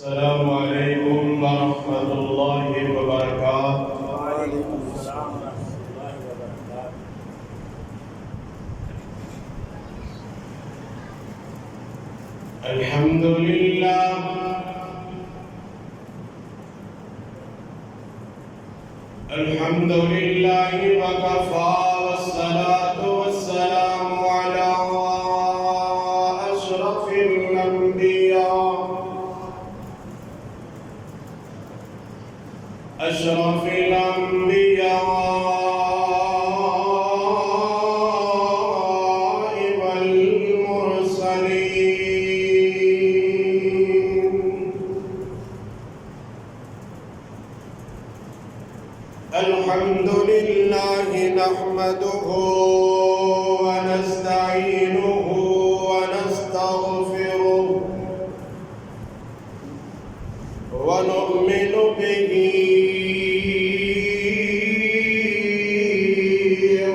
السلام عليكم ورحمة الله وبركاته. وعليكم السلام ورحمة الله وبركاته. الحمد لله الحمد لله وكفى والصلاة والسلام على أشرف الأنبياء والمرسلين. الحمد لله نحمده ونستعينه ونستغفره ونؤمن به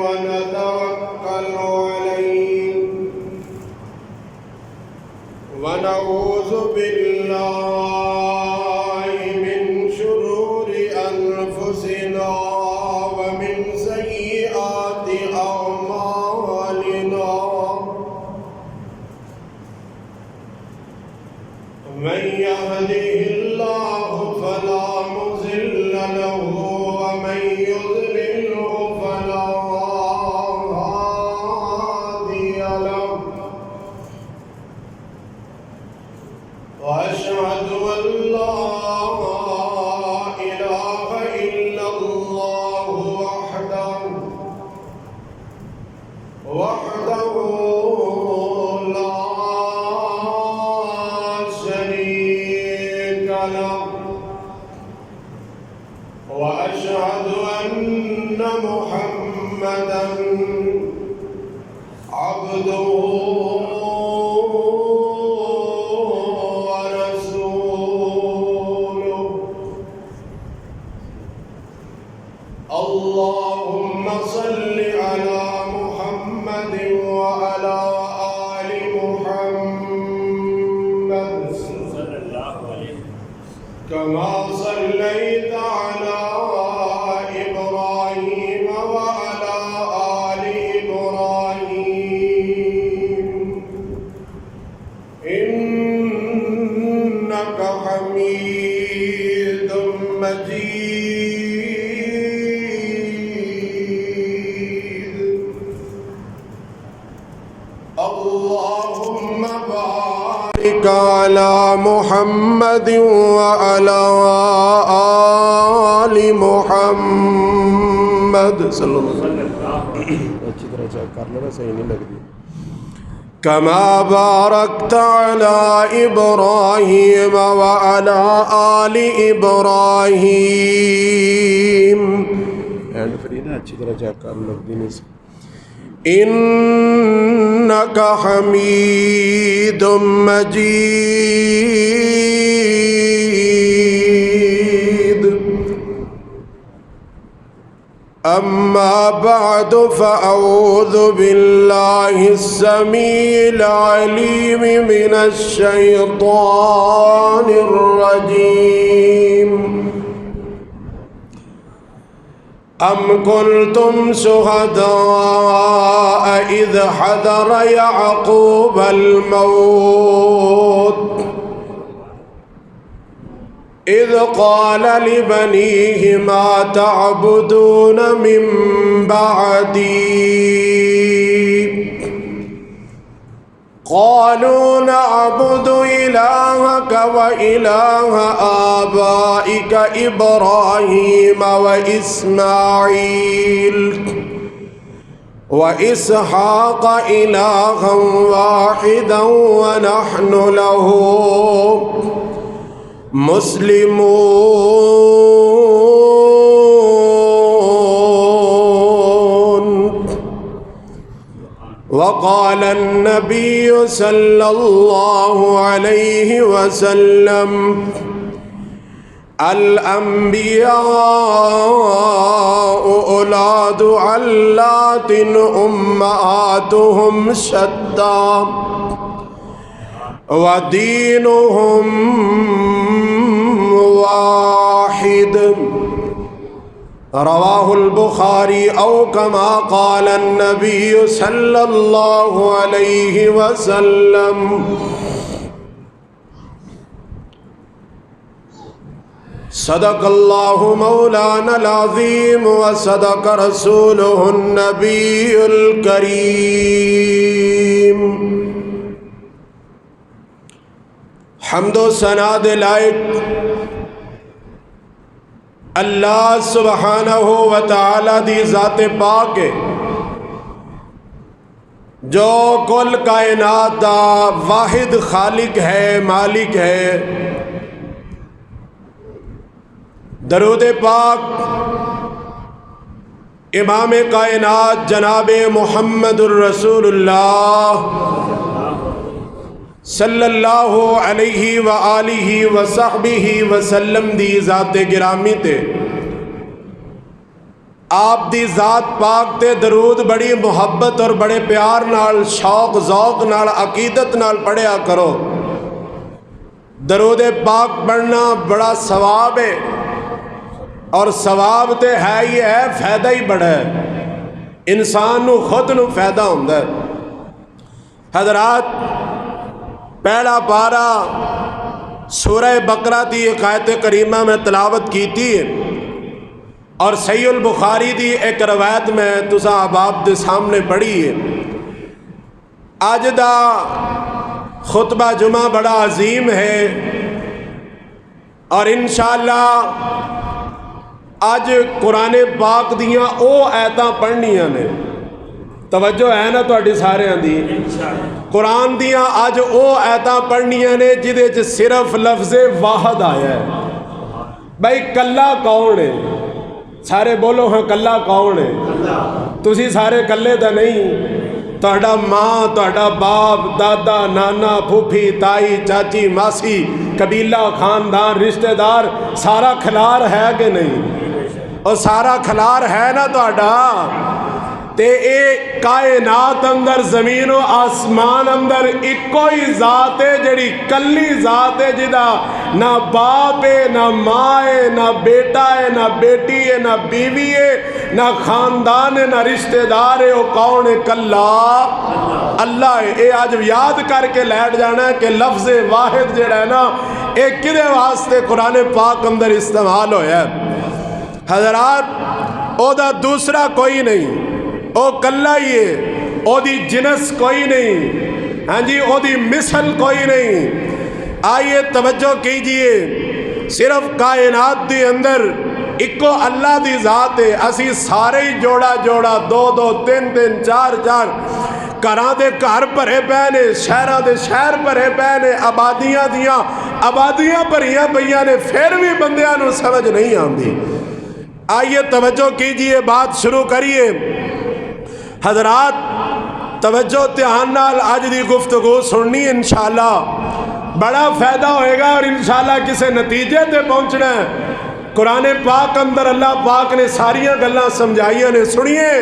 ونتوكل عليه ونعوذ بالله من شرور أنفسنا ومن سيئات أعمالنا. من يهده الله فلا مضل له ومن يضلله فلا هادي له. وأشهد أن لا إله إلا الله وحده لا شريك له. وأشهد أن محمدًا عبده ورسوله. اللهم صل على محمد وعلى آل محمد صلى الله عليه وسلم. كما صليت على إبراهيم وعلى آل إبراهيم إنك حميد مجيد. اللهم بارك على محمد وعلى آل محمد صلى الله عليه وسلم اچھی طرح چیک کر لینا صحیح نہیں لگتی. كما باركت على إبراهيم وعلى آل إبراهيم ہینڈ فری نا اچھی طرح چیک کر لگتی نہیں سے. إنك حميد مجيد. أما بعد فأعوذ بالله السميع العليم من الشيطان الرجيم. أم كنتم شهداء إذ حضر يعقوب الموت إذ قال لبنيه ما تعبدون من بعدي قالوا نعبد إلهك وإله آبائك إبراهيم وإسماعيل وإسحاق إلها واحدا ونحن له مسلمون. وقال النبي صلى الله عليه وسلم الأنبياء أولاد علات أمهاتهم شتى ودينهم واحد رواه البخاري أو كما قال النبي صلى الله عليه وسلم. صدق الله مولانا العظيم وصدق رسوله النبي الكريم. حمد و ثنا دے لائق اللہ سبحانہ و تعالی دی ذات پاک ہے جو کل کائنات دا واحد خالق ہے، مالک ہے. درود پاک امام کائنات جناب محمد الرسول اللہ صلی اللہ علیہ وآلہ وصحبہ وسلم دی ذات گرامی تے آپ دی ذات پاک تے درود بڑی محبت اور بڑے پیار نال، شوق ذوق نال، عقیدت نال پڑھیا کرو. درود پاک پڑھنا بڑا ثواب ہے، اور ثواب تے ہے ہی ہے، فائدہ ہی بڑا ہے، انسان نو خود نو فائدہ ہوندہ ہے. حضرات، پہلا پارا سورہ بقرہ دی ایک آیت کریمہ میں تلاوت کی تھی، اور صحیح البخاری دی ایک روایت میں تسا احباب دے سامنے پڑھی ہے. آج دا خطبہ جمعہ بڑا عظیم ہے، اور انشاءاللہ آج قرآن پاک دیاں او آیتاں پڑھنیاں نے. توجہ ہے نا تہاڈی سارے دی؟ قرآن دیاں آج او آیتاں پڑھنیاں نے جدے چ صرف لفظ واحد آیا ہے. بھائی کلا کون ہے؟ سارے بولو ہاں کلا کون ہے؟ تسی سارے کلے دا نہیں، تہاڈا ماں، تہاڈا باپ، دادا، نانا، پھوپھی، تائی، چاچی، ماسی، قبیلہ، خاندان، رشتہ دار، سارا کھلار ہے کہ نہیں؟ اور سارا کھلار ہے نا تہاڈا؟ تے اے کائنات اندر، زمین و آسمان اندر ایک کوئی ذات ہے جڑی کلی ذات ہے، جدا نہ باپ ہے، نہ ماں ہے، نہ بیٹا ہے، نہ بیٹی ہے، نہ بیوی ہے، نہ خاندان ہے، نہ رشتہ دار ہے. وہ کون ہے؟ کلا اللہ ہے. اے آج یاد کر کے لیٹ جانا ہے کہ لفظ واحد جڑا ہے نا، ایک کدے واسطے قرآن پاک اندر استعمال ہویا ہے. حضرات، او دا دوسرا کوئی نہیں، او کلا ہی ہے، او دی جنس کوئی نہیں، ہاں جی، او دی مثل کوئی نہیں. آئیے توجہ کیجئے، صرف کائنات دی اندر اکو اللہ دی ذات ہے. اسی سارے ہی جوڑا جوڑا، دو دو، تین تین، چار چار، گھراں دے گھر بھرے پے نے، شہراں دے شہر بھرے پے نے، آبادیاں دیاں آبادیاں بھریاں پئیاں نے، پھر بھی بندیاں نو سمجھ نہیں آندی. آئیے توجہ کیجئے، بات شروع کریے. حضرات توجہ دھیان نال آج دی گفتگو سننی، انشاءاللہ بڑا فائدہ ہوئے گا، اور انشاءاللہ کسے نتیجے تے پہنچنا ہے. قرآن پاک اندر اللہ پاک نے ساریاں گلاں سمجھائیاں نے. سنیے،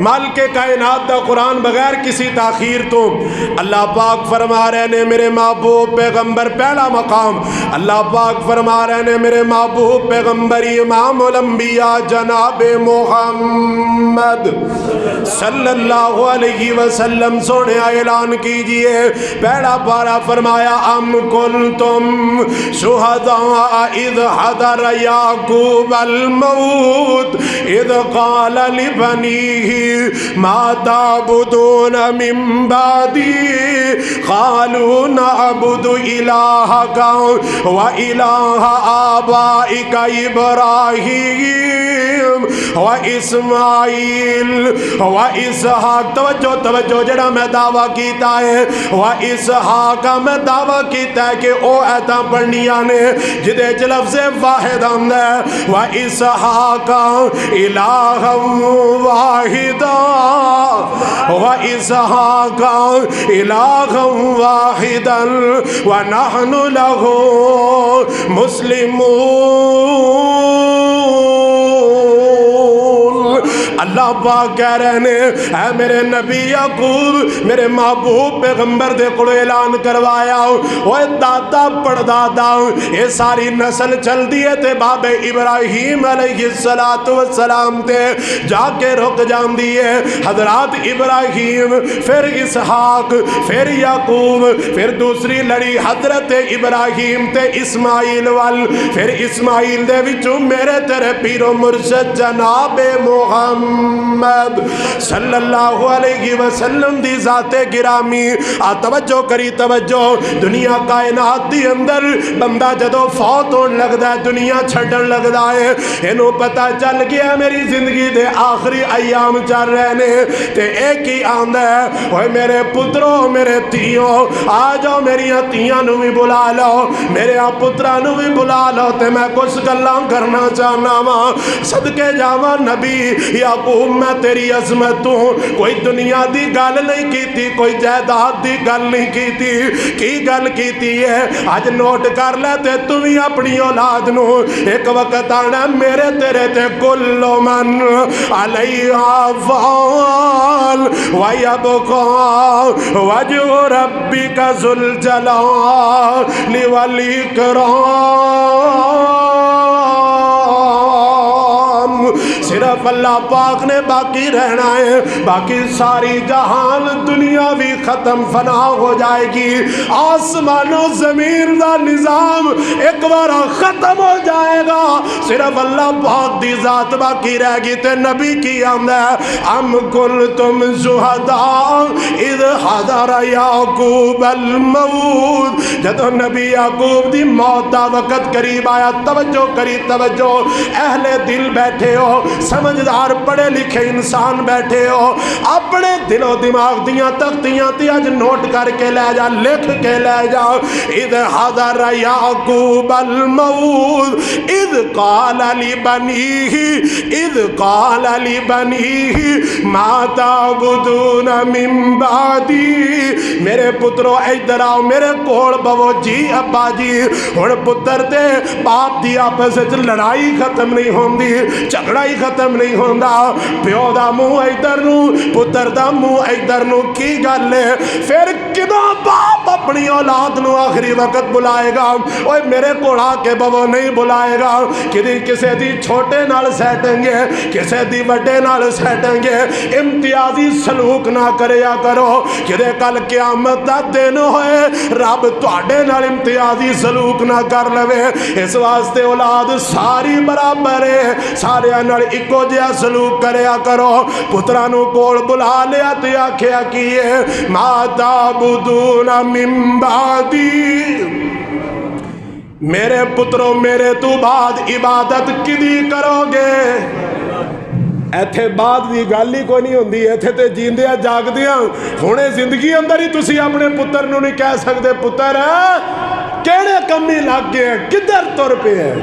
مالک کائنات دا قرآن بغیر کسی تاخیر تو اللہ پاک فرما رہے نے میرے محبوب پیغمبر پہلا مقام. اللہ پاک فرما رہے نے میرے محبوب پیغمبر امام الانبیاء جناب محمد صلی اللہ علیہ وسلم سونے اعلان کیجئے. پہلا پارا فرمایا ام کنتم شہداء اذ حضر یعقوب الموت اذ قال لبنیہ ما تعبدون من بعدی قالوا نعبد الہک و الہ آبائک ابراہیم و اسماعیل و اسحاق. توجہ توجہ، جڑا میں دعویٰ کیتا ہے و اسحاق، میں دعویٰ کیتا ہے کہ او ایتاں پڑھنیاں نے جدے چ لفظ واحد آندا ہے و اسحاق الہا واحدا و اسحاق الہا واحدا ونحن له مسلمون. اللہ پاک کہہ رہے ہیں اے میرے نبی یعقوب میرے محبوب پیغمبر دے کولوں اعلان کروایا اوے دادا پڑدادا یہ ساری نسل چل دی ہے تے باب ابراہیم علیہ السلام تے جا کے رک جاندی ہے حضرات ابراہیم پھر اسحاق پھر یعقوب پھر دوسری لڑی حضرت ابراہیم تے اسماعیل وال پھر اسماعیل دے وچوں میرے تیرے پیر و مرشد جناب محمد صلی اللہ علیہ وسلم دی ذات گرامی توجہ کری توجہ دنیا کائنات دی اندر بندہ جدو فوت ہون لگدا ہے دنیا چھڈن لگدا ہے اینو پتہ چل گیا میری زندگی دے آخری ایام چل رہے نے تے ایک ہی آندا ہے اوے میرے پترو میرے تیوں آ جاؤ میری تیاں نو بھی بلا لو میرے پتراں نو بھی بلا لو تے میں کچھ گلاں کرنا چاہنا وا صدقے جاواں نبی یعقوب میں تیری عظمت ہوں کوئی دنیا دی گل نہیں کیتی کوئی جائیداد دی گل نہیں کیتی کی گل کیتی ہے اج نوٹ کر لے تے تو بھی اپنی اولاد نو ایک وقت آنا میرے تیرے تے کل من علیہا فان وَيَبْقَى وَجْهُ رَبِّكَ ذُو الْجَلَالِ وَالْإِكْرَامِ صرف اللہ پاک نے باقی رہنا ہے باقی ساری جہان دنیا بھی ختم فنا ہو جائے گی آسمان و زمین کا نظام ایک بار ختم ہو جائے گا صرف اللہ پاک دی ذات باقی رہ گی تے نبی کی آمد ہے ام کنتم شہداء اذ حضر یعقوب الموت جدو نبی یعقوب دی موت دا وقت قریب آیا توجہ کری توجہ اہل دل بیٹھے ہو سمجھدار پڑھے لکھے انسان بیٹھے ہو اپنے دل و دماغ دیاں تختیاں تے اج نوٹ کر کے لے جا لکھ کے لے جا اذ حضر یعقوب الموت اذ قال لبنیہ ما تعبدون من بعدی میرے پترو ادھر آؤ میرے کول بو جی ابا جی ہن پتر تے باپ دی آپس وچ لڑائی ختم نہیں ہوندی جھگڑا ہی ختم نہیں ہوندا پیو دا منہ ادھر نو پتر دا منہ ادھر نو کی گل ہے پھر کداں باپ اپنی اولاد نو آخری وقت بلائے گا اوے میرے کول آ کے بابا نہیں بلائے گا کدی کسے دی چھوٹے نال سیٹیں گے کسے دی وڈے نال سیٹیں گے امتیازی سلوک نہ کریا کرو کدے کل قیامت دا دن ہوئے رب تواڈے نال امتیازی سلوک نہ کر لوے اس واسطے اولاد ساری برابر ہے سارے نال اکو جہا سلوک کریا کرو پترا نو کول بلا لیا تے آکھیا کیے ما تعبدون من بعدی میرے پترو میرے تو بعد عبادت کدی کرو گے ایتھے بعد دی گل ہی کوئی نہیں ہوندی ایتھے تے جیندیاں جاگدیاں ہونے زندگی اندر ہی تسی اپنے پتر نو نہیں کہہ سکتے پتر کیڑے کمی لگ گئے کدھر تر پہ ہے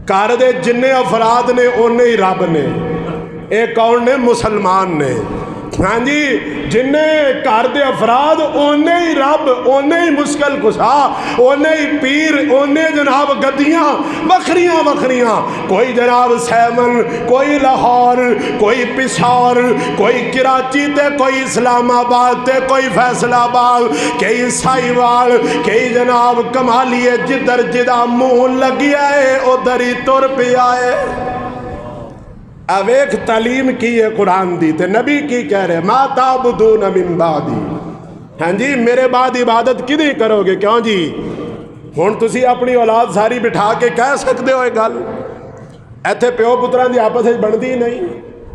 گھر دے جنے افراد نے اونے ہی رب نے ایک کون نے مسلمان نے ہاں جی جنے گھر دے افراد اونے ہی رب اونے ہی مشکل کشا اونے ہی پیر اونے جناب گدیاں وکھریاں وکھریاں کوئی جناب سیمن کوئی لاہور کوئی پشاور کوئی کراچی تے کوئی اسلام آباد تے کوئی فیصل آباد کئی عیسائی وال کئی جناب کمالیے جدھر جدا منہ لگیا ہے ادھر ہی تر پیا ہے اویک تعلیم کی ہے قرآن دی تے نبی کی کہہ رہے ما تعبدون من بعدی ہاں جی میرے بعد عبادت کدی کرو گے کیوں جی ہن تسی اپنی اولاد ساری بٹھا کے کہہ سکتے ہو گل ایتھے پیو پتراں دی آپس وچ بندی نہیں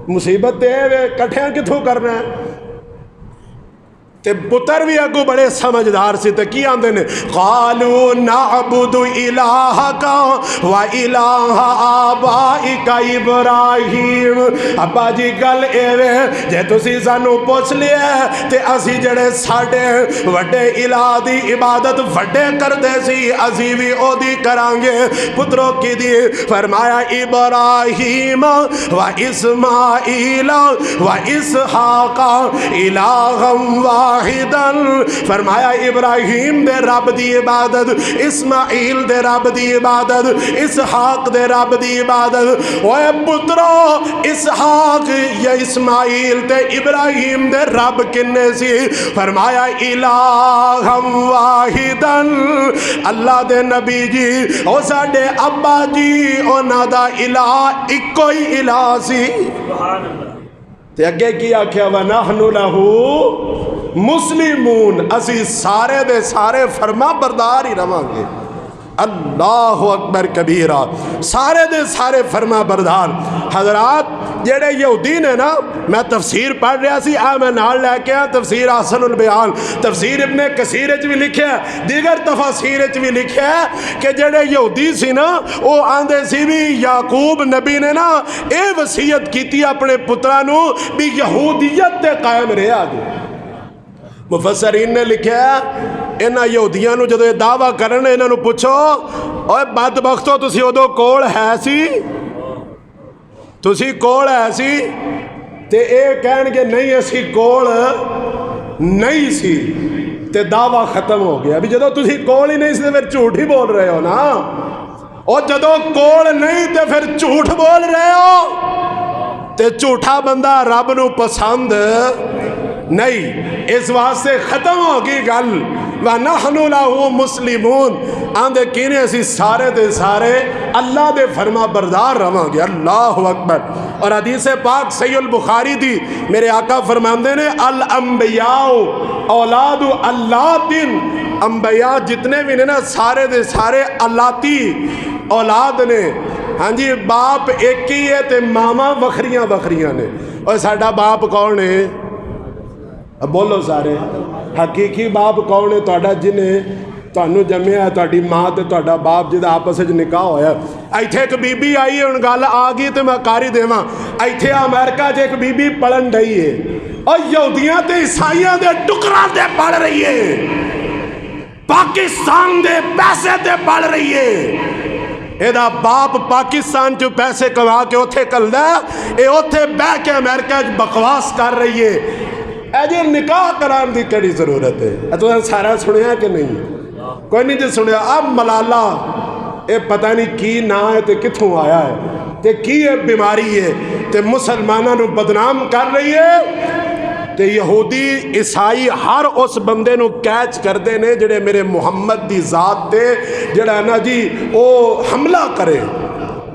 مصیبت تے کٹھیاں کتھوں کرنا ہے تے پتر بھی اگو بڑے سمجھدار سی تے کی آندے نے قالوا نعبد الہک و الہ آبائک ابراہیم ابا جی گل ایوے جے تسی سانو پوچھ لیا تے اسی جڑے ساڈے وڈے الہ دی عبادت وڈے کردے سی اسی بھی او دی کران گے پترو کی دی فرمایا ابراہیم و اسماعیل و اسحاق الہم واحدن فرمایا ابراہیم دے رب دی عبادت، اسماعیل دے رب دی عبادت، اسحاق دے رب دی عبادت۔ اوے پترو اسحاق یا اسماعیل تے ابراہیم دے رب کنے سی؟ فرمایا الہ واحدن، اللہ دے نبی جی او ساڈے ابا جی انہاں دا الہ اکو ہی الہ سی۔ تے اگے کی آکھیا وَنَحْنُ لَهُ مسلمون، اسی سارے دے سارے فرما بردار ہی رواں گے۔ اللہ اکبر کبیرہ، سارے دے سارے فرما بردار۔ حضرات جڑے یہودی نے نا، میں تفسیر پڑھ رہا سی، میں نال لے کے تفسیر احسن البیان، تفسیر ابن کثیر وچ بھی لکھیا ہے، دیگر تفاسیر وچ بھی لکھیا ہے کہ جڑے یہودی سی نا وہ آندے سی بھی یعقوب نبی نے نا اے وصیت کیتی اپنے پتراں نو بھی یہودیت تے قائم رہیا جے۔ مفسرین نے لکھا ہے انہاں یہودیاں نو جدو یہ دعویٰ کرن انہاں نو پوچھو اوے بدبختو تسی ادو کول ہے سی، تسی کول ہے سی، تے اے کہن گے نہیں اسی کول نہیں سی، تے دعویٰ ختم ہو گیا۔ ابھی جدو تسی کول ہی نہیں سی تے پھر جھوٹ ہی بول رہے ہو نا، اور جدو کول نہیں تے پھر جھوٹ بول رہے ہو، تے جھوٹا بندہ رب نو پسند نہیں، اس واسطے ختم ہوگی گل۔ وَنَحْنُ لَهُ مُسْلِمُونَ، آندے کینے اسی سارے دے سارے اللہ دے فرما بردار رہاں گے۔ اللہ اکبر۔ اور حدیث پاک صحیح البخاری دی میرے آقا فرماندے نے الانبیاء اولاد اللات، انبیاء جتنے بھی نے نا سارے دے سارے اللاتی اولاد نے، ہاں جی باپ ایک ہی ہے تے ماما وکھریاں وکھریاں نے۔ اور ساڈا باپ کون ہے؟ اب بولو سارے، حقیقی باپ کون ہے؟ تہاڈا جنہیں تانوں جمیا ہے، تہاڈی ماں تے تہاڈا باپ جدا آپس وچ نکاح ہویا۔ ایتھے ایک بی بی آئی ہے، ہن گل آ گئی تے میں کر ہی دیواں، ایتھے امریکہ وچ ایک بی بی پڑھن ڈئی ہے اور یہودیاں تے عیسائیاں دے ٹکراں تے پڑھ رہی ہے، پاکستان دے پیسے تے پڑھ رہی ہے۔ ایدا باپ پاکستان چ پیسے کما کے اوتھے کلدا ہے، اے اوتھے بہ کے امریکہ وچ بکواس کر رہی ہے۔ اے جی نکاح کران دی کڑی ضرورت ہے؟ تو سارا سنیا کہ نہیں؟ کوئی نہیں جی سنیا۔ اب ملالہ اے پتہ نہیں کی نا ہے تے کتھوں آیا ہے تے کی ہے بیماری ہے تے مسلمانوں نو بدنام کر رہی ہے تے یہودی عیسائی ہر اس بندے نو کیچ کردے نے جڑے میرے محمد دی ذات تے جڑا نا جی او حملہ کرے،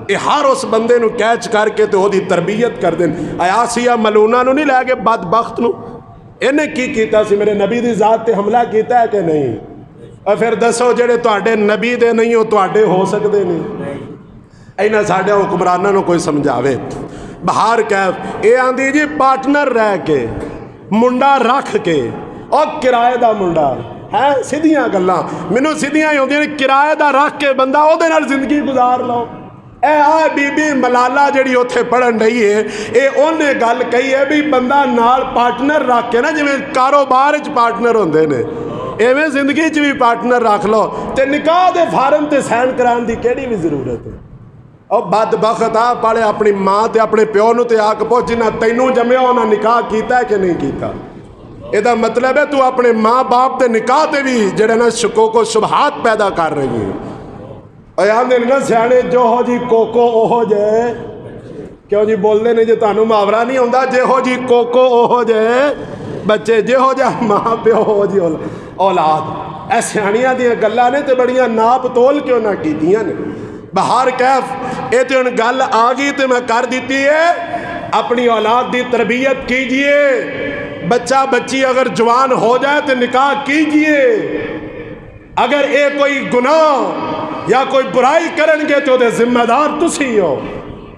اے ہر اس بندے نو کیچ کر کے تے او دی تربیت کر دیں۔ آسیہ ملونہ نو نہیں لے کے بدبخت نو، انہیں کی کیتا سی میرے نبی دی ذات تے حملہ کیتا ہے کہ نہیں؟ اور پھر دسو جڑے تواڈے نبی دے نہیں ہو تواڈے ہو سکدے نہیں؟ اینا ساڈے حکمراناں نو کوئی سمجھاوے۔ بہار کیف اے آندی جی پارٹنر رہ کے منڈا رکھ کے اور کرائے دا منڈا ہے، سیدھیاں گلاں مینوں سیدھیاں ہی ہوندیاں نے، کرائے دا رکھ کے بندہ او دے نال زندگی گزار لو۔ اے آئے بی بی ملالہ جڑی اتھے پڑھن رہی ہے، اے انہیں گل کہی ہے بھی بندہ نال پارٹنر رکھ کے نا جی کاروبار وچ پارٹنر ہوندے نے، ایویں زندگی چ بھی پارٹنر رکھ لو تے نکاح دے فارم تے سائن کران دی کیڑی بھی ضرورت ہے؟ او بدبخت آ پڑھے اپنی ماں تے اپنے پیو نو تے آ کے پوچھ جنہ تینوں جمیا انہاں نکاح کیتا ہے کہ نہیں کیتا؟ ادا مطلب ہے تو اپنے ماں باپ تے نکاح تے بھی جڑے نا شکوک و شبہات پیدا کر رہی ہیں۔ آندے نا سیانے جو ہو جی کوکو اوہو جے، کیوں جی بولنے نے جی تانوں محاورہ نہیں ہوندا، جے ہو جی کوکو اوہو جے بچے، جے ہو جا ماں پیو ہو جی اولاد۔ اے سیانیاں دیاں گلاں نے تے بڑیاں ناپ تول کیوں نہ کیتیاں نے۔ بہار کیف اے تے ہن گل آ گئی تے میں کر دیتی ہے، اپنی اولاد دی تربیت کیجئے، بچہ بچی اگر جوان ہو جائے تو نکاح کیجئے، اگر اے کوئی گناہ یا کوئی برائی کرن گے تو دے ذمہ دار تسی ہو،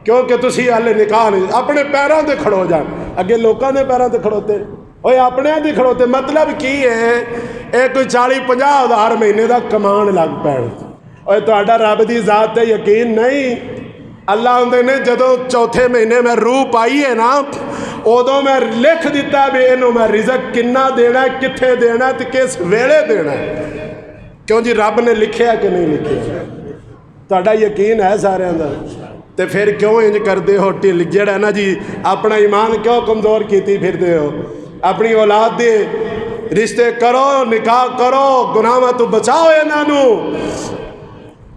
کیونکہ تسی ہلے نکاح نہیں، اپنے پیراں تے کھڑو جان، اگے لوکاں دے پیراں تے کھڑوتے اوے اپنے دی کھڑوتے۔ مطلب کی ہے اے کوئی 40-50 ہزار مہینے دا کمان لگ پین، اوے تہاڈا رب دی ذات تے یقین نہیں؟ اللہ آندے نے جدوں چوتھے مہینے میں روح پائی ہے نا، ادو میں لکھ دیتا بھی انہوں میں رزق کنا دینا ہے، کتھے دینا ہے تے کس ویلے دینا ہے۔ کیوں جی رب نے لکھیا کہ نہیں لکھیا؟ تہاڈا یقین ہے سارے اندر؟ تے پھر کیوں انج کردے ہو؟ ٹل جڑا نا جی اپنا ایمان کیوں کمزور کیتی پھردے ہو؟ اپنی اولاد دے رشتے کرو نکاح کرو گناہاں تو بچاؤ انہاں نو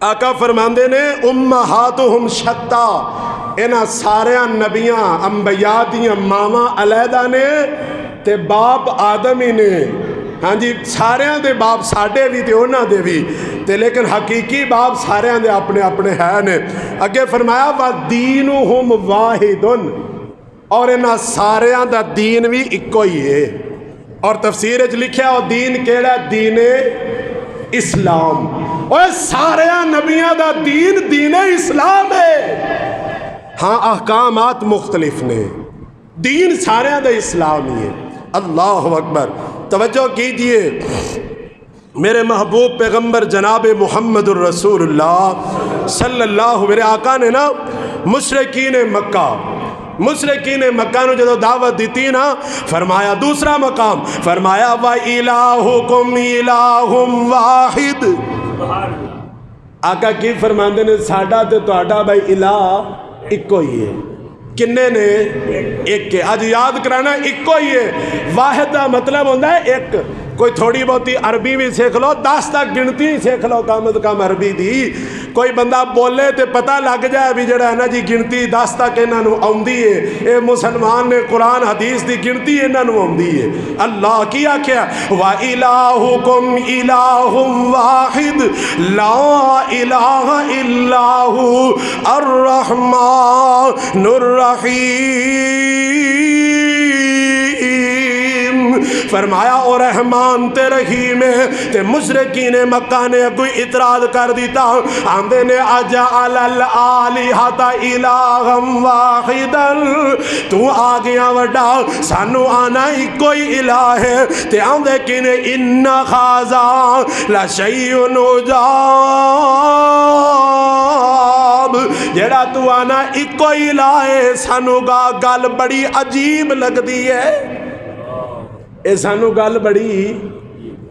آقا فرماندے نے امہاتہم شتا انہاں ساریاں نبیاں انبیاء دیاں ماواں علیحدہ نے تے باپ آدم ہی نے ہاں جی ساریاں دے باپ ساڈے بھی تے انہاں دے بھی تے لیکن حقیقی باپ ساریاں دے اپنے اپنے ہے نے اگے فرمایا وَدِينُهُمْ وَاحِدٌ اور انہاں ساریاں دا دین بھی اکو ہی ہے اور تفسیر وچ لکھیا او دین کیڑا دین اسلام اور ساریاں نبیاں دا دین اسلام ہے ہاں احکامات مختلف نے دین ساریاں دا اسلام ہی ہے اللہ اکبر توجہ کیجئے میرے محبوب پیغمبر جناب محمد الرسول اللہ صلی اللہ میرے آقا نے نا مشرکین مکہ نو جدو دعوت دیتی نا فرمایا دوسرا مقام فرمایا وَإِلَٰهُكُمْ إِلَٰهٌ وَاحِدٌ آقا کی فرماندے نے ساڈا تے تہاڈا بھائی الہ اکو ہی ہے کنے نے ایک کے آج یاد کرانا اکو ہی ہے واحد دا مطلب ہوندہ ہے ایک کوئی تھوڑی بہتی عربی بھی سیکھ لو 10 تک گنتی سیکھ لو کم از کم عربی دی کوئی بندہ بولے تے پتہ لگ جائے بھی جڑا ہے نا جی گنتی 10 تک انہاں نو آوندی ہے اے مسلمان نے قرآن حدیث دی گنتی انہاں نو آوندی ہے اللہ کی آکھیا وَإِلَٰهُكُمْ إِلَٰهٌ وَاحِدٌ لَا إِلَٰهَ إِلَّا هُوَ الرَّحْمَٰنُ الرَّحِيمُ فرمایا اور رحمان تے رحیم تے مشرکین مکہ نے کوئی اعتراض کر دیتا آندے نے اجعل الالہۃ الہا واحدا تو آ گیا وڈا سانو آنا ہی کوئی الہ ہے تے آندے کنے ان خاذا لشیء عجاب جڑا تو آنا ایک کوئی الہ ہے سانو گل بڑی عجیب لگ دی ہے اے سانو گل بڑی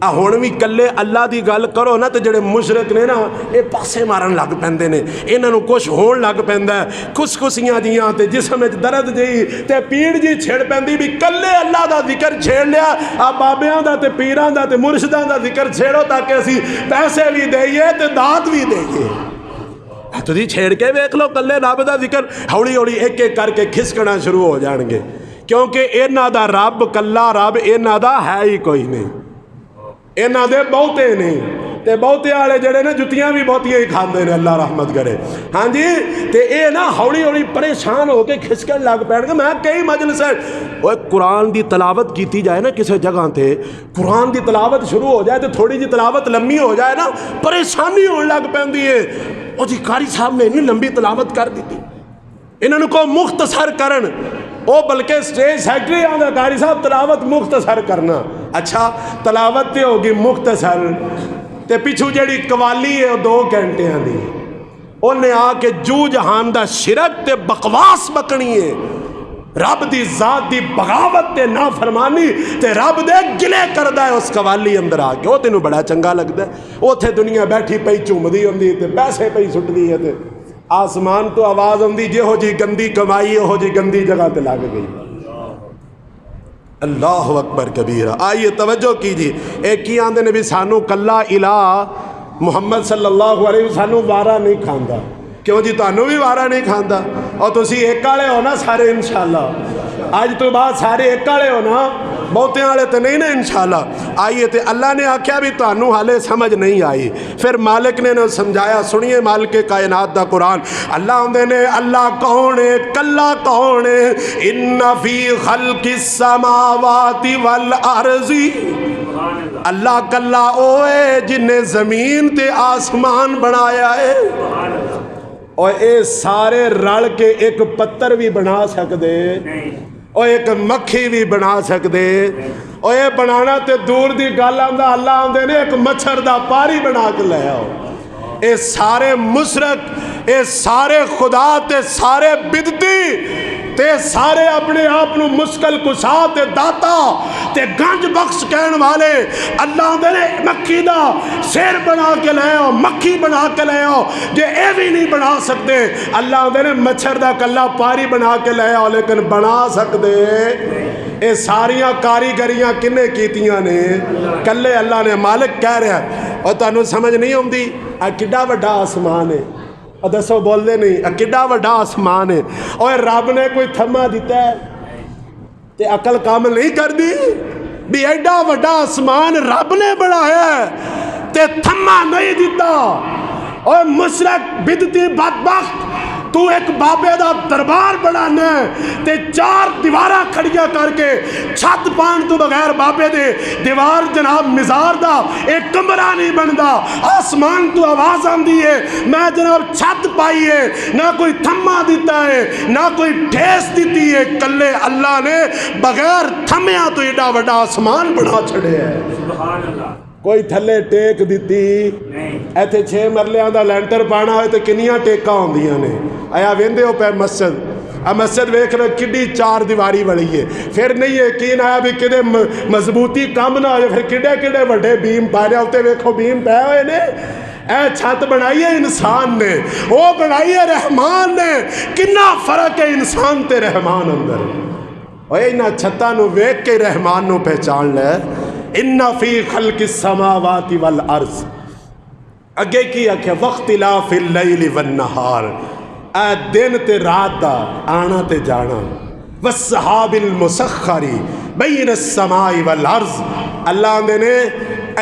ہن بھی کلے اللہ دی گل کرو نا تے جڑے مشرک نے نا اے پاسے مارن لگ پیندے نے انہاں نو کچھ ہون لگ پیندا ہے خسخسیاں جیاں تے جسم وچ درد جی تے پیڑ جی چھڑ پیندی بھی کلے اللہ دا ذکر چھیڑ لیا آ بابیاں دا تے پیراں دا تے مرشداں دا ذکر چھیڑو تاکہ اسی پیسے بھی دئیے تے داد بھی دئیے تو جی چھیڑ کے ویکھ لو کلے رب دا ذکر ہولی ہولی ایک ایک کر کے کھسکنا شروع ہو جان گے کیونکہ انہاں دا رب کلا رب انہاں دا ہے ہی کوئی نہیں انہاں دے بہتے نہیں تے بہتے والے جڑے نے جتیاں بھی بہتیاں ہی کھاندے نے اللہ رحمت کرے ہاں جی تے اے نا ہولی ہولی پریشان ہو کے کھسکن لگ پین گے میں کئی مجلس ہے وہ قرآن دی تلاوت کیتی جائے نا کسی جگہ تے قرآن دی تلاوت شروع ہو جائے تو تھوڑی جی تلاوت لمبی ہو جائے نا پریشانی ہون لگ پیندی ہے او جی قاری صاحب نے اتنی لمبی تلاوت کر دیتی انہوں نے کو مختصر کرن او بلکہ سٹیج سیکٹری آندہ قاری صاحب تلاوت مختصر کرنا اچھا تلاوت تے ہوگی مختصر تے پیچھو جڑی قوالی ہے 2 گھنٹے دی انہیں آ کے جو جہان دا شرک تے بکواس بکنی ہے رب دی ذات دی بغاوت تے نافرمانی تے رب دے گلے کردہ ہے اس قوالی اندر آ کے وہ تینوں بڑا چنگا لگتا ہے وہ تھے دنیا بیٹھی پئی چومدی ہوندی تے پیسے پئی سٹ دی ہے تے آسمان تو آواز ہوندی جے ہو جی گندی کمائی ہو جی گندی جگہ تے لگ گئی اللہ اکبر کبیرہ آئیے توجہ کیجئے ایک ہی آندے نے بھی سانو کلا الہ محمد صلی اللہ علیہ وسلم سانو وارہ نہیں کھاندا کیوں جی تانوں بھی وارہ نہیں کھاندا اور تسی ایک والے ہو نا سارے انشاءاللہ آج تو بعد سارے ایک والے ہو نا بہتے والے تو نہیں نا انشاءاللہ آئیے تے اللہ نے آکھیا بھی تانوں حالے سمجھ نہیں آئی پھر مالک نے سمجھایا سنیے مالک کائنات دا قرآن اللہ ہوندے نے اللہ کون ہے کلا کون ہے ان فی خلق السماوات والارض اللہ کلا اوے جن نے زمین تے آسمان بنایا ہے اور اے سارے رل کے ایک پتھر بھی بنا سکدے اور ایک مکھی بھی بنا سکدے اور یہ بنانا تے دور دی گل آندا اللہ آندے نے ایک مچھر دا پاری بنا کے لے آؤ اے سارے مشرک اے سارے خدا تے سارے بدتی تے سارے اپنے آپ نو مشکل کشا تے داتا تے گنج بخش کہن والے اللہ دے نے مکھی دا سیر بنا کے لے آؤ مکھی بنا کے لے آؤ جے اے بھی نہیں بنا سکتے اللہ دے نے مچھر دا کلا پاری بنا کے لے آؤ لیکن بنا سکتے یہ ساریاں کاریگریاں کنے کیتیاں نے؟ کلے اللہ نے۔ مالک کہہ رہا ہے اور تانوں سمجھ نہیں آتی آ کڈا وڈا آسمان ہے، دسو بول دے نہیں، کڈا وڈا آسمان ہے، اور رب نے کوئی تھما دیتا ہے تے عقل کام نہیں کر دی بھی ایڈا وڈا آسمان رب نے بنایا ہے تے تھما نہیں دیتا؟ اور مشرک بدتی بدبخت تو ایک بابے دا دربار بنانا تے 4 دیواراں کھڑیاں کر کے چھت پان تو بغیر بابے دے دیوار جناب مزار دا ایک کمرہ نہیں بندا۔ آسمان تو آواز آندی ہے، میں جناب چھت پائی ہے، نہ کوئی تھما دیتا ہے نہ کوئی ٹھیس دیتی ہے۔ کلے اللہ نے بغیر تھمیا تو ایڈا وڈا آسمان بنا چھڑے ہے۔ سبحان اللہ۔ کوئی تھلے ٹیک دیتی؟ ایتھے 6 مرلیاں دا لینٹر پانا ہوئے تو کنیاں ٹیکاں ہوندیاں نے؟ آیا ویندے ہو پہ مسجد مسجد ویکھ رہے کڈی 4 دیواری بڑی ہے، پھر نہیں یقین آیا بھی کدے مضبوطی کم نہ ہوئے، پھر کڈے کڈے وڈے بیم پائے ہوتے ویکھو بیم پہ ہوئے نے۔ اے چھت بنائی ہے انسان نے، وہ بنائی ہے رحمان نے۔ کنا فرق ہے انسان تے رحمان اندر؟ اوے انہاں چھتاں نو ویکھ کے رحمان نو پہچان لے۔ ان فی خلق السماوات والارض، اگے کی آکھے واختلاف اللیل والنہار، اے دن تے رات دا آنا تے جانا، والسحاب المسخر بین السماء والارض، اللہ دے نے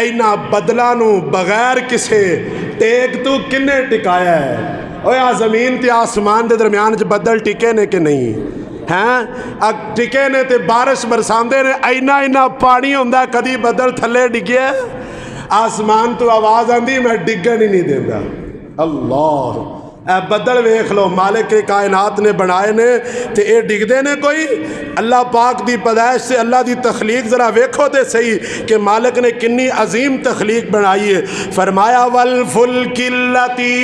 اینا بدلاں نو بغیر کسے ٹیک تو کنے ٹکایا ہے؟ اوہ زمین تے آسمان دے درمیان چ بدل ٹکے نے کہ نہیں؟ ہیں ٹکے نے تے بارش برساندے نے، اینا پانی ہوندا کدی بدل تھلے ڈگیا؟ آسمان تو آواز آندی میں ڈگن ہی نہیں دیندا۔ اللہ اے بدل ویکھ لو مالک کے کائنات نے بنائے نے تے اے ڈگدے نے کوئی؟ اللہ پاک دی پیدائش سے اللہ دی تخلیق ذرا ویکھو تے صحیح کہ مالک نے کنی عظیم تخلیق بنائی ہے۔ فرمایا والفلک التی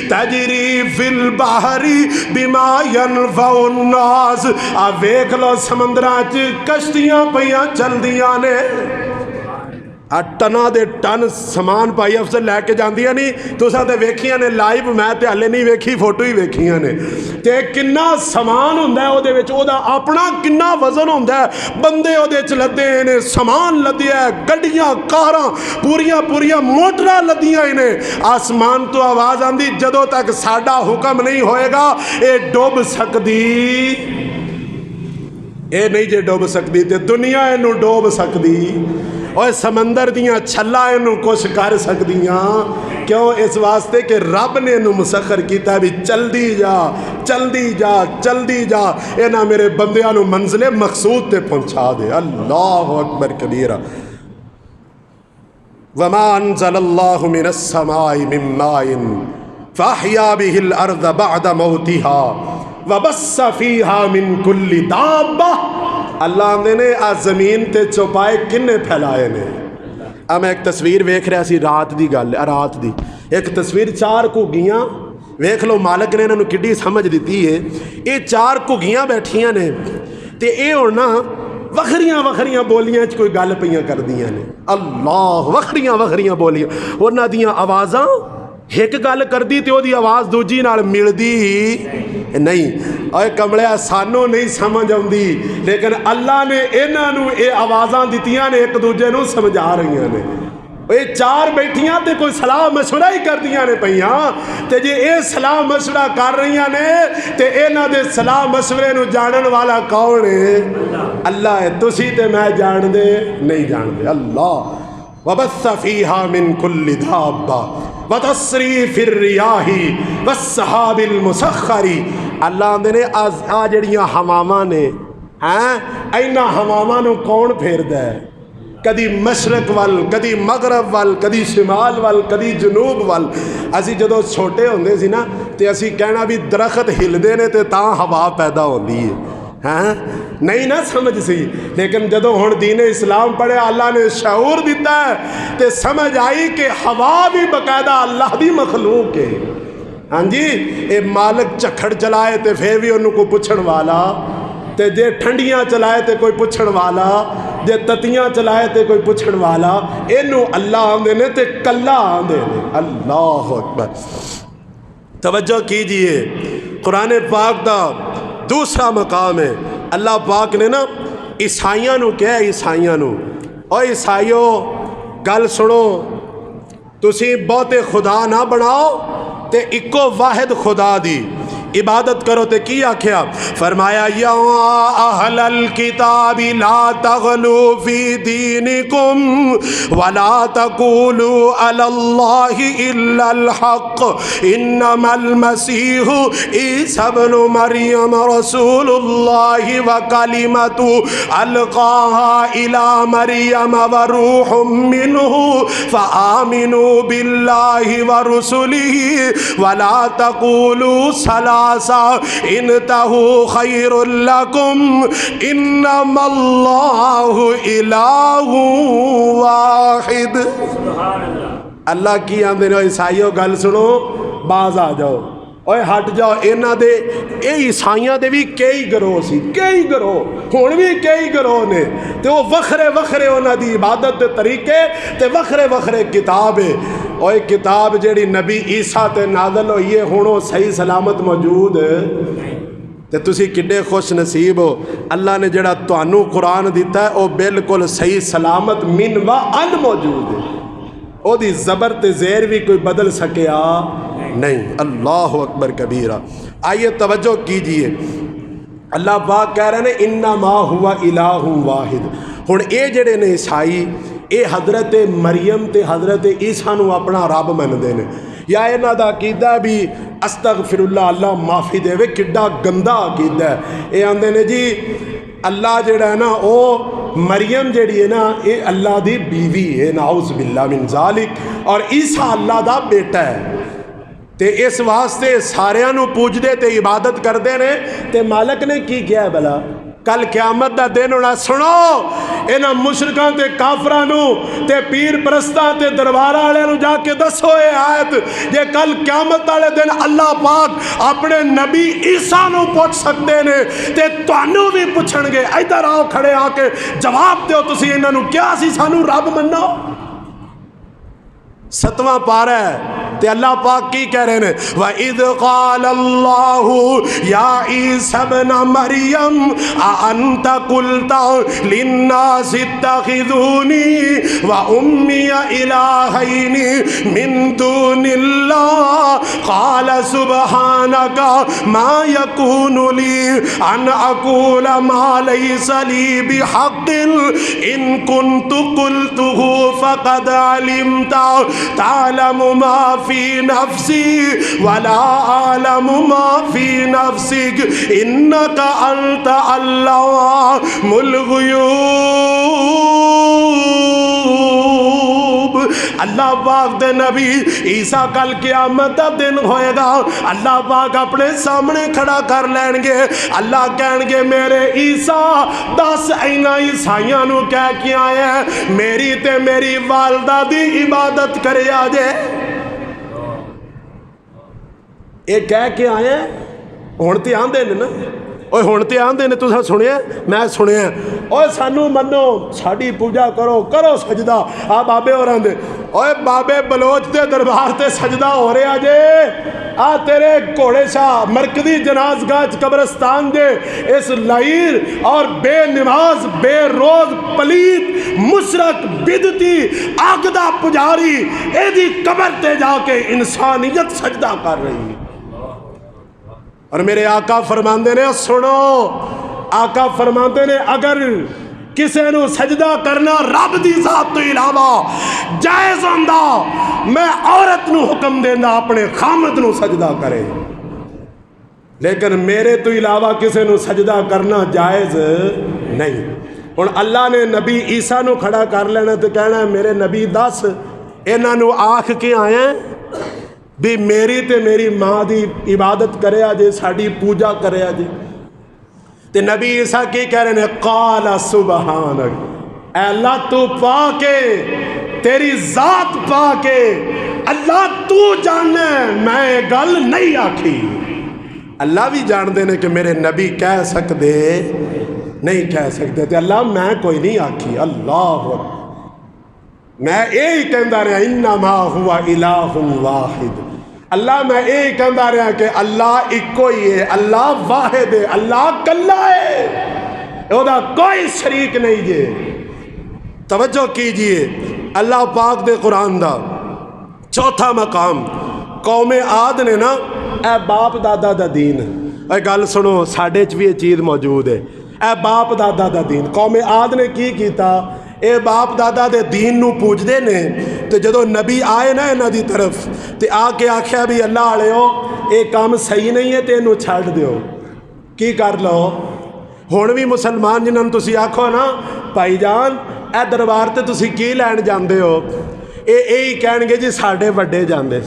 تجری فی البحر بما ینفع الناس، آ ویکھ لو سمندراں چ کشتیاں پیاں چل دیاں نے، ٹنا دے ٹن سامان پائی افسر لے کے جاندیاں نہیں، تو اساں تے ویکھیاں نے لائیو، میں تے ہلے نہیں ویکھی، فوٹو ہی ویکھیاں نے۔ تے کنا سامان ہوندا ہے او دے وچ، او دا اپنا کنا وزن ہوندا ہے، بندے او دے وچ لدے نے، سامان لدیا ہے، گڈیاں کاراں پوریاں موٹراں لدیاں نے۔ آسمان تو آواز آندی جدوں تک ساڈا حکم نہیں ہوئے گا اے ڈوب سکدی، اے نہیں جے ڈوب سکدی تے دنیا اینو ڈوب سکدی، اور سمندر دیاں چھلا اینو کچھ کر سکدیاں، کیوں؟ اس واسطے کہ رب نے اینو مسخر کیتا ہے بھی چلدی جا اینا میرے بندیاں نو منزل مقصود تے پہنچا دے۔ اللہ اکبر کبیرہ۔ وما انزل اللہ من السماء من ماء فاحیا به الارض بعد موتها وبث فیہا من کل دابہ، اللہ نے زمین تے چوپائے کنے پھیلائے نے۔ میں ایک تصویر ویکھ رہا سی، رات دی گل ہے، رات دی ایک تصویر، 4 گھگیاں ویکھ لو مالک نے انہوں نے کڈی سمجھ دیتی ہے۔ یہ 4 گھگیاں بیٹھیاں نے تے اے ہن نا وکھریاں بولیاں چ کوئی گل پئیاں کردیاں نے۔ اللہ وکھریاں بولیاں، انہاں دیاں آوازاں ایک گل کردی تے او دی آواز دوجی نال ملدی نہیں۔ اے کمڑیا سانوں نہیں سمجھ آندی، لیکن اللہ نے انہاں نو اے آوازاں دتیاں نے ایک دوجے نو سمجھا رہیاں نے۔ اے 4 بیٹھیاں تے کوئی صلاح مشورہ ہی کردیاں نے پئیاں، تے جے اے صلاح مشورہ کر رہیاں نے تے انہاں دے صلاح مشورے نو جانن والا کون ہے؟ اللہ ہے۔ تسی تے میں جان دے نہیں جان دے۔ اللہ وبث فیہا من کل دابہ وتصریف الریاح والسحاب المسخر، اللہ نے آ جڑیاں ہواواں نے اینا ہواواں نو کون پھیردا ہے؟ کدی مشرق وال، کدی مغرب وال، کدی شمال وال، کدی جنوب وال۔ اسی جدو چھوٹے ہوندے سی نا تے اسی کہنا بھی درخت ہلدے نے تے تاں ہوا پیدا ہوندی ہے، ہاں نہیں نہ سمجھ سی، لیکن جدو ہن دین اسلام پڑھے اللہ نے شعور دیتا ہے تے سمجھ آئی کہ ہوا بھی باقاعدہ اللہ دی مخلوق ہے۔ ہاں جی، اے مالک چکھڑ چلائے تے پھر بھی انہوں کو پوچھن والا، تے جے ٹھنڈیاں چلائے تے کوئی پوچھن والا، جے تتیاں چلائے تے کوئی پوچھن والا، اینو اللہ آندے نے تے کلا آندے نے۔ اللہ اکبر۔ توجہ کیجئے، قرآن پاک دا دوسرا مقام ہے، اللہ پاک نے نا عیسائیاں نو کہا عیسائیاں نو او عیسائیو گل سنو تسی بہتے خدا نہ بناؤ تے اکو واحد خدا دی عبادت کرو تے کی آکھیا فرمایا یا اہل الکتاب لا تغلو فی دینکم ولا تقولوا علی اللہ الا الحق انما المسیح عیسی ابن مریم رسول اللہ وکلمۃ القاها الی مریم وروح منہ فآمنوا باللہ ورسلہ ولا تقولوا ثلاثہ انتہوا خیر لکم انما اللہ الہ واحد۔ اللہ کی آندے نے عیسائیوں گل سنو باز آ جاؤ اوے ہٹ جاؤ انہاں دے اے عیسائیاں دے بھی کئی گروہ سی کئی گروہ ہن بھی کئی گروہ نے تے وہ وکھرے وکھرے انہاں دی عبادت دے طریقے تے وکھرے وکھرے کتاب ہے اوے کتاب جیڑی نبی عیسیٰ تے نازل ہوئی ہے ہن وہ صحیح سلامت موجود تے تسی کڈے خوش نصیب ہو اللہ نے جڑا تانوں قرآن دیتا ہے وہ بالکل صحیح سلامت من و ان موجود ہے او دی زبر تے زیر بھی کوئی بدل سکیا نہیں۔ اللہ اکبر کبیرہ۔ آئیے توجہ کیجئے اللہ پاک کہہ رہے ہیں انما ہوا الہ واحد۔ ہن اے جڑے نے عیسائی اے حضرت مریم تے حضرت عیسیٰ نو اپنا رب مندے نے یا انہاں دا عقیدہ بھی استغفر اللہ اللہ معافی دے وے کڈا گندا عقیدہ ہے۔ اے آندے نے جی اللہ جڑا ہے نا او مریم جڑی ہے نا اے اللہ دی بیوی ہے نعوذ باللہ من ذالک اور عیسیٰ اللہ دا بیٹا ہے تے اس واسطے ساریاں نو پوج دے تے عبادت کر دے نے تے مالک نے کی کیا ہے بلا کل قیامت دا دن ہونا سنو انہاں مشرکاں تے کافراں نو تے پیر پرستاں تے درباراں والے نو جا کے دسو اے آیت یہ کل قیامت والے دن اللہ پاک اپنے نبی عیسیٰ نو پوچھ سکتے نے تے تانوں بھی پوچھن گے ادھر آؤ کھڑے آ کے جواب دیو تسی انہاں نو کیا سی سانو رب منو۔ 7واں پارہ ہے تے اللہ پاک کی کہہ رہے ہیں وَإِذْ قَالَ اللَّهُ يَا عِيسَى ابْنَ مَرْيَمَ أَأَنْتَ قُلْتَ لِلنَّاسِ اتَّخِذُونِي وَأُمِّيَ إِلَٰهَيْنِ مِن دُونِ اللَّهِ قَالَ سُبْحَانَكَ مَا يَكُونُ لِي أَنْ أَقُولَ مَا لَيْسَ لِي بِحَقٍّ إِن كُنتُ قُلْتُهُ فَقَدْ عَلِمْتَ تعلم ما في نفسي ولا أعلم ما في نفسك إنك أنت علام الغيوب۔ اللہ پاک دے نبی عیسیٰ کل قیامت دا دن ہوئے گا اللہ پاک اپنے سامنے کھڑا کر لین گے اللہ کہن گے میرے عیسیٰ دس اینا عیسائیاں نو کہہ کے آئے ہیں میری تے میری والدہ دی عبادت کرے آجے اے کہہ کے آئے ہیں ہونتے آن دے نا اوہ ہونتے آن دے نے تو سنے میں سنے اوہ سانو منو ساڑی پوجا کرو کرو سجدہ آ بابے اور آن دے اوہ بابے بلوچ دے دربار تے سجدہ ہو رہے آجے آ تیرے کوڑے شاہ مرکزی جنازگاہ قبرستان دے اس لعیر اور بے نماز بے روز پلیت مشرک بدتی آگدہ پجاری اے دی قبر تے جا کے انسانیت سجدہ کر رہی ہے۔ اور میرے آقا فرماندے نے سنو آقا فرماندے نے اگر کسے نو سجدہ کرنا رب دی ذات تو علاوہ جائز ہوندہ میں عورت نو حکم دینا اپنے خامد نو سجدہ کرے لیکن میرے تو علاوہ کسے نو سجدہ کرنا جائز نہیں۔ اور اللہ نے نبی عیسیٰ نو کھڑا کر لینا تو کہنا ہے میرے نبی دس انہاں نو آکھ کے آئے ہیں بھی میری تے میری ماں دی عبادت کرے آجے ساڑی پوجا کرے آجے تے نبی عیسیٰ کی کہہ رہے ہیں قال سبحانک اے اللہ تو پاکے تیری ذات پاکے اللہ تو جانے میں گل نہیں آکھی۔ اللہ بھی جان دینے کہ میرے نبی کہہ سکتے نہیں کہہ سکتے تے اللہ میں کوئی نہیں آکھی اللہ میں یہی کہندہ رہا انما ہوا الہ واحد اللہ میں یہی کہندہ رہا کہ اللہ ایک کوئی ہے اللہ واحد ہے اللہ کلا ہے ਉਹਦਾ ਕੋਈ ਸ਼ਰੀਕ ਨਹੀਂ ਜੇ। توجہ کیجئے اللہ پاک دے قرآن دا چوتھا مقام قوم عاد نے نا اے باپ دادا دا دین، اے گل سنو ساڈے چ بھی یہ چیز موجود ہے، اے باپ دادا دا دین قوم عاد نے کی کیتا، اے باپ دادا دے دین نو پوجدے نے تے جدو نبی آئے نا انہاں دی طرف تے آ کے آکھیا بھی اللہ والےو اے کام صحیح نہیں ہے تے اینو چھڈ دیو، کی کر لو؟ ہن بھی مسلمان جنہاں نوں تسی آکھو نا بھائی جان اے دربار تے تسی کی لین جاندے ہو، یہی کہن گے جی ساڈے وڈے جاندے،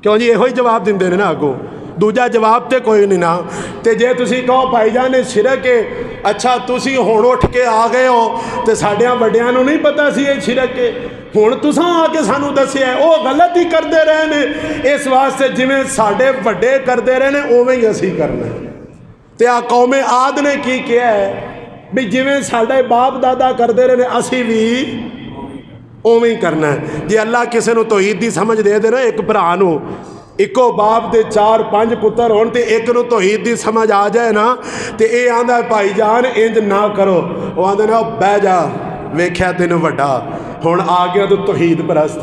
کیوں جی یہو ہی جواب دیندے نے نا اگوں، دوجا جواب تے کوئی نہیں نا۔ تے جے تسی کہو بھائی جان یہ شرک ہے، اچھا تسی ہن اٹھ کے آ گئے ہو تے ساڈیاں وڈیاں نوں نہیں پتہ سی یہ شرک ہے، ہن تساں آ کے سانوں دسیا ہے، وہ غلط ہی کردے رہے نے، اس واسطے جویں ساڈے وڈے کردے رہے نے اوویں ہی اسی کرنا ہے۔ تے آ قوم عاد نے کی کیا ہے بھی جویں ساڈے باپ دادا کردے رہے نے اسی بھی اوویں ہی کرنا ہے۔ جی اللہ کسے نو توحید دی سمجھ دے دے نا، ایک بھرا نو اکو باپ دے 4-5 پتر ہون تے ایک نو توحید دی سمجھ آ جائے نا تے اے آندا بھائی جان انج نہ کرو، وہ آندے نا بہ جا ویکھیا تینوں وڈا ہن آ گیا تو توحید پرست،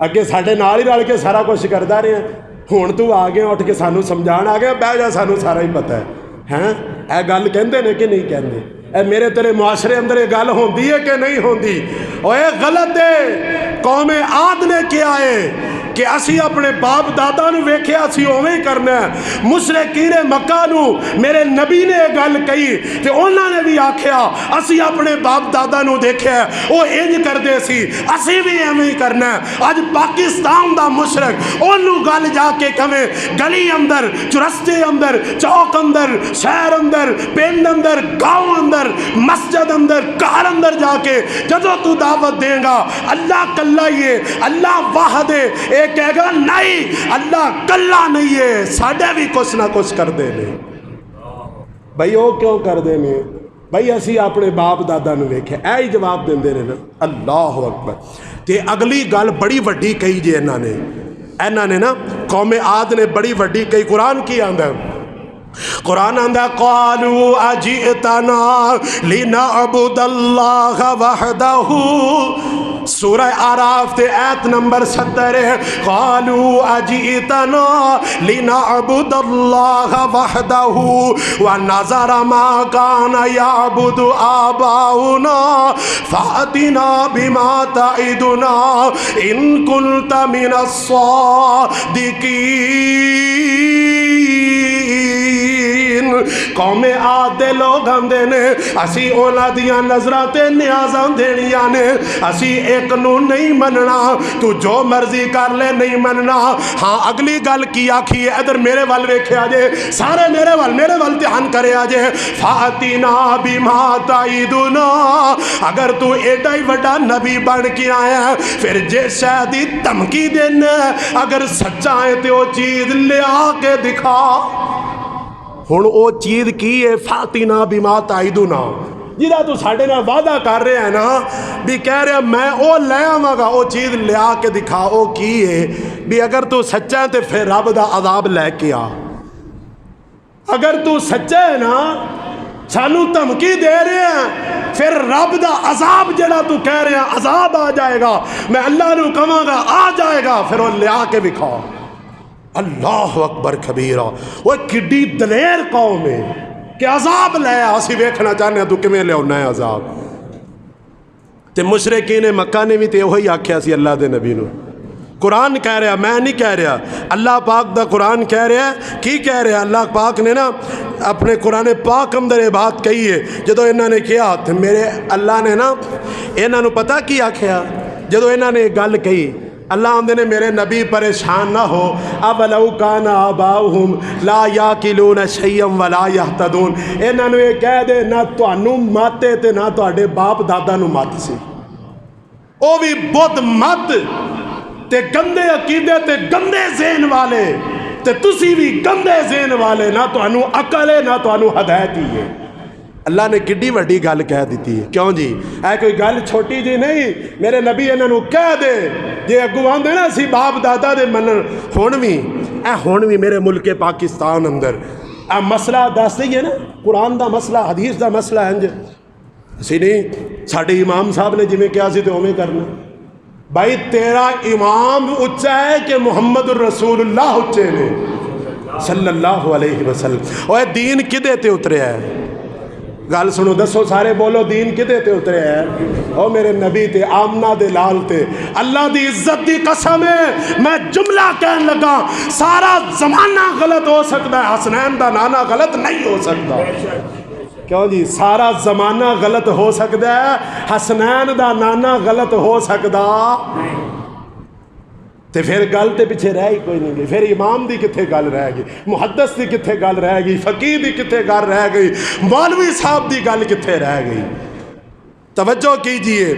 اگے ساڈے نال ہی رل کے سارا کچھ کردا رہے ہیں، ہن تو آ گیا اٹھ کے سانوں سمجھان آ گیا، بہ جا سانوں سارا ہی پتہ ہے۔ ہیں اے گل کہندے نے کہ نہیں کہندے؟ اے میرے تیرے معاشرے اندر یہ گل ہوندی ہے کہ نہیں ہوندی؟ اور یہ غلط ہے۔ قوم عاد نے کیا ہے کہ اسی اپنے باپ دادا نو ویکھیا اسی اوویں ہی کرنا ہے۔ مشرکین مکہ نو میرے نبی نے یہ گل کہی تے انہاں نے بھی آکھیا اسی اپنے باپ دادا نو دیکھیا وہ انج کردے سی اسی بھی ایویں ہی کرنا ہے۔ اج پاکستان دا مشرک اونوں گل جا کے کہے گلی اندر، چرستے اندر، چوک اندر، شہر اندر، پنڈ اندر، گاؤں اندر، مسجد اندر، گھر اندر جا کے جدو تو دعوت دے گا اللہ کلا ہی ہے، اللہ واحد ہے، اے کہے گا نہیں اللہ کلا نہیں ہے، ساڈے بھی کچھ نہ کچھ کر دے نے۔ بھائی وہ کیوں کر دے نے؟ بھائی اسی اپنے باپ دادا نو ویکھے اے ہی جواب دیندے نے نا۔ اللہ اکبر۔ تے اگلی گل بڑی وڈی کہی جے انہاں نے نا قوم عاد نے بڑی وڈی کہی۔ قرآن کی آندا ہے؟ قرآن آندا قالوا اجئتنا لنعبد اللہ وحدہ، سورہ آراف تے آیت نمبر 70 ہے۔ قالوا اجئتنا لنعبد اللہ وحدہ ونذر ما کان یعبد آباؤنا فأتنا بما تعدنا ان کنت من الصادقین۔ قوم عاد دے لوگ آندے نے اسی اونا دیاں نظراں تے نیازاں دینیاں نے، اسی ایک نو نہیں مننا، تو جو مرضی کر لے نہیں مننا۔ ہاں اگلی گل کی آکھی ہے، ادھر میرے وال ویکھے آجے، سارے میرے وال دھیان کرے آجے۔ فاتنا بما تعیدنا، اگر تو ایڈا ہی وڈا نبی بن کے آیا ہے پھر جے شاید دھمکی دینا، اگر سچا ہے تو وہ چیز لے آ کے دکھا۔ ہن او چیز کی ہے؟ فاتنا بما تعیدنا، جہاں تو ساڈے نال وعدہ کر رہے ہیں نا بھی کہہ رہے میں او لے آواں گا، او چیز لے آ کے دکھا۔ او کی ہے بھی اگر تو سچا ہے تو پھر رب دا عذاب لے کے آ۔ اگر تو سچا ہے نا سانو دھمکی دے رہے ہیں پھر رب دا عذاب جڑا تو کہہ رہے ہیں عذاب آ جائے گا، میں اللہ نو کہاں گا آ جائے گا، پھر وہ لے آ کے دکھا۔ اللہ اکبر کبیرہ۔ وہ کڈی دلیر قوم ہے کہ عذاب لے اسی ویکھنا چاہنے تو کیویں لیاونا ہے عذاب۔ تے مشرکین مکہ نے بھی تے وہی آکھیا سی اللہ دے نبی نو۔ قرآن کہہ رہا، میں نہیں کہہ رہا، اللہ پاک دا قرآن کہہ رہا ہے۔ کی کہہ رہا؟ اللہ پاک نے نا اپنے قرآن پاک اندر یہ بات کہی ہے، جدو انہوں نے کیا تو میرے اللہ نے نا انہوں نے پتہ کی آکھیا؟ جدو انہوں نے گل کہی اللہ آندے نے میرے نبی پریشان نہ ہو، اولو کان آباؤہم لا یاکلون شیئا ولا یہتدون، انہوں نے یہ کہہ دے نہ تانوں ماتے تے نہ تواڈے باپ دادا نو مات سی، او بھی بت مت تے گندے عقیدے تے گندے ذہن والے تے تسی بھی گندے ذہن والے، نہ تانوں عقل ہے نہ تانوں ہدایت ہی ہے۔ اللہ نے کڈی وڈی گل کہہ دیتی ہے، کیوں جی اے کوئی گل چھوٹی جی نہیں، میرے نبی انہاں نو کہہ دے جے اگوں آندے نا سی باپ دادا دے منن۔ ہن بھی میرے ملک پاکستان اندر اے مسئلہ دس دئیے نا، قرآن دا مسئلہ حدیث دا مسئلہ انج اسی نہیں ساڈے امام صاحب نے جویں کہا سی تے اوویں کرنا بھائی تیرا امام اچا ہے کہ محمد الرسول اللہ اچے نے صلی اللہ علیہ وسلم اوے دین کدے تے اتریا ہے گل سنو دسو سارے بولو دین کدے تے اتریا ہے او میرے نبی تے آمنہ دے لال تے اللہ دی عزت دی قسم ہے میں جملہ کہن لگا سارا زمانہ غلط ہو سکتا ہے حسنین دا نانا غلط نہیں ہو سکتا کیوں جی سارا زمانہ غلط ہو سکتا ہے حسنین دا نانا غلط ہو سکتا تے پھر گل تے پیچھے رہ ہی کوئی نہیں گئی پھر امام دی کتھے گل رہ گئی محدث دی کتھے گل رہ گئی فقیہ دی کتھے گل رہ گئی مولوی صاحب دی گل کتھے رہ گئی توجہ کیجئے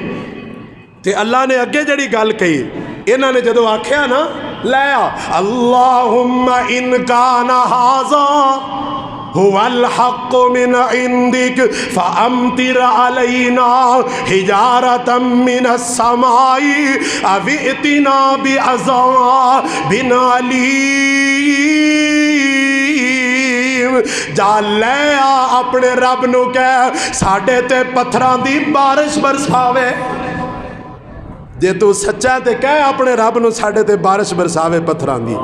تے اللہ نے اگے جڑی گل کہی انہاں نے جدو آکھیا نا لیا اللہم ان کان ھذا هو الحق من عندك فأمطر علينا حجارة من السماء أو ائتنا بعذاب أليم جا لے اپنے رب نو کہہ ساڈے تے پتھراں دی بارش برساوے جے تو سچا تے کہہ اپنے رب نو ساڈے تے بارش برساوے پتھراں دی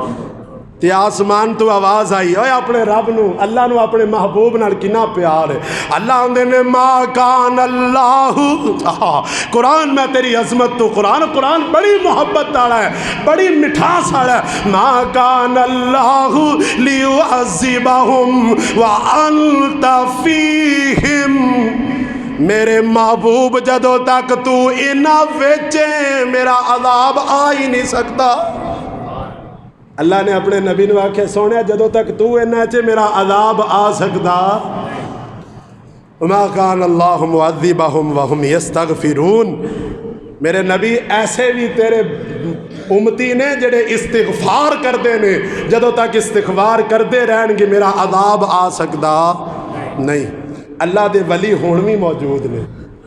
تے آسمان تو آواز آئی اوے اپنے رب نو اللہ نو اپنے محبوب نال کنا پیار ہے اللہ آندے نے ما کان اللہ قرآن میں تیری عظمت تو قرآن بڑی محبت والا ہے بڑی مٹھاس والا ہے ما کان اللہ لیعذبہم وانت فیہم میرے محبوب جدو تک تو انہاں وچے میرا عذاب آ ہی نہیں سکتا اللہ نے اپنے نبی نو آکھے سونے جدو تک تو انہاں چے میرا عذاب آ سکدا وما کان اللہ معذبہم وہم یستغفرون میرے نبی ایسے بھی تیرے امتی نے جڑے استغفار کردے نے جدو تک استغفار کردے رہن گے میرا عذاب آ سکدا نہیں اللہ دے ولی ہون بھی موجود نے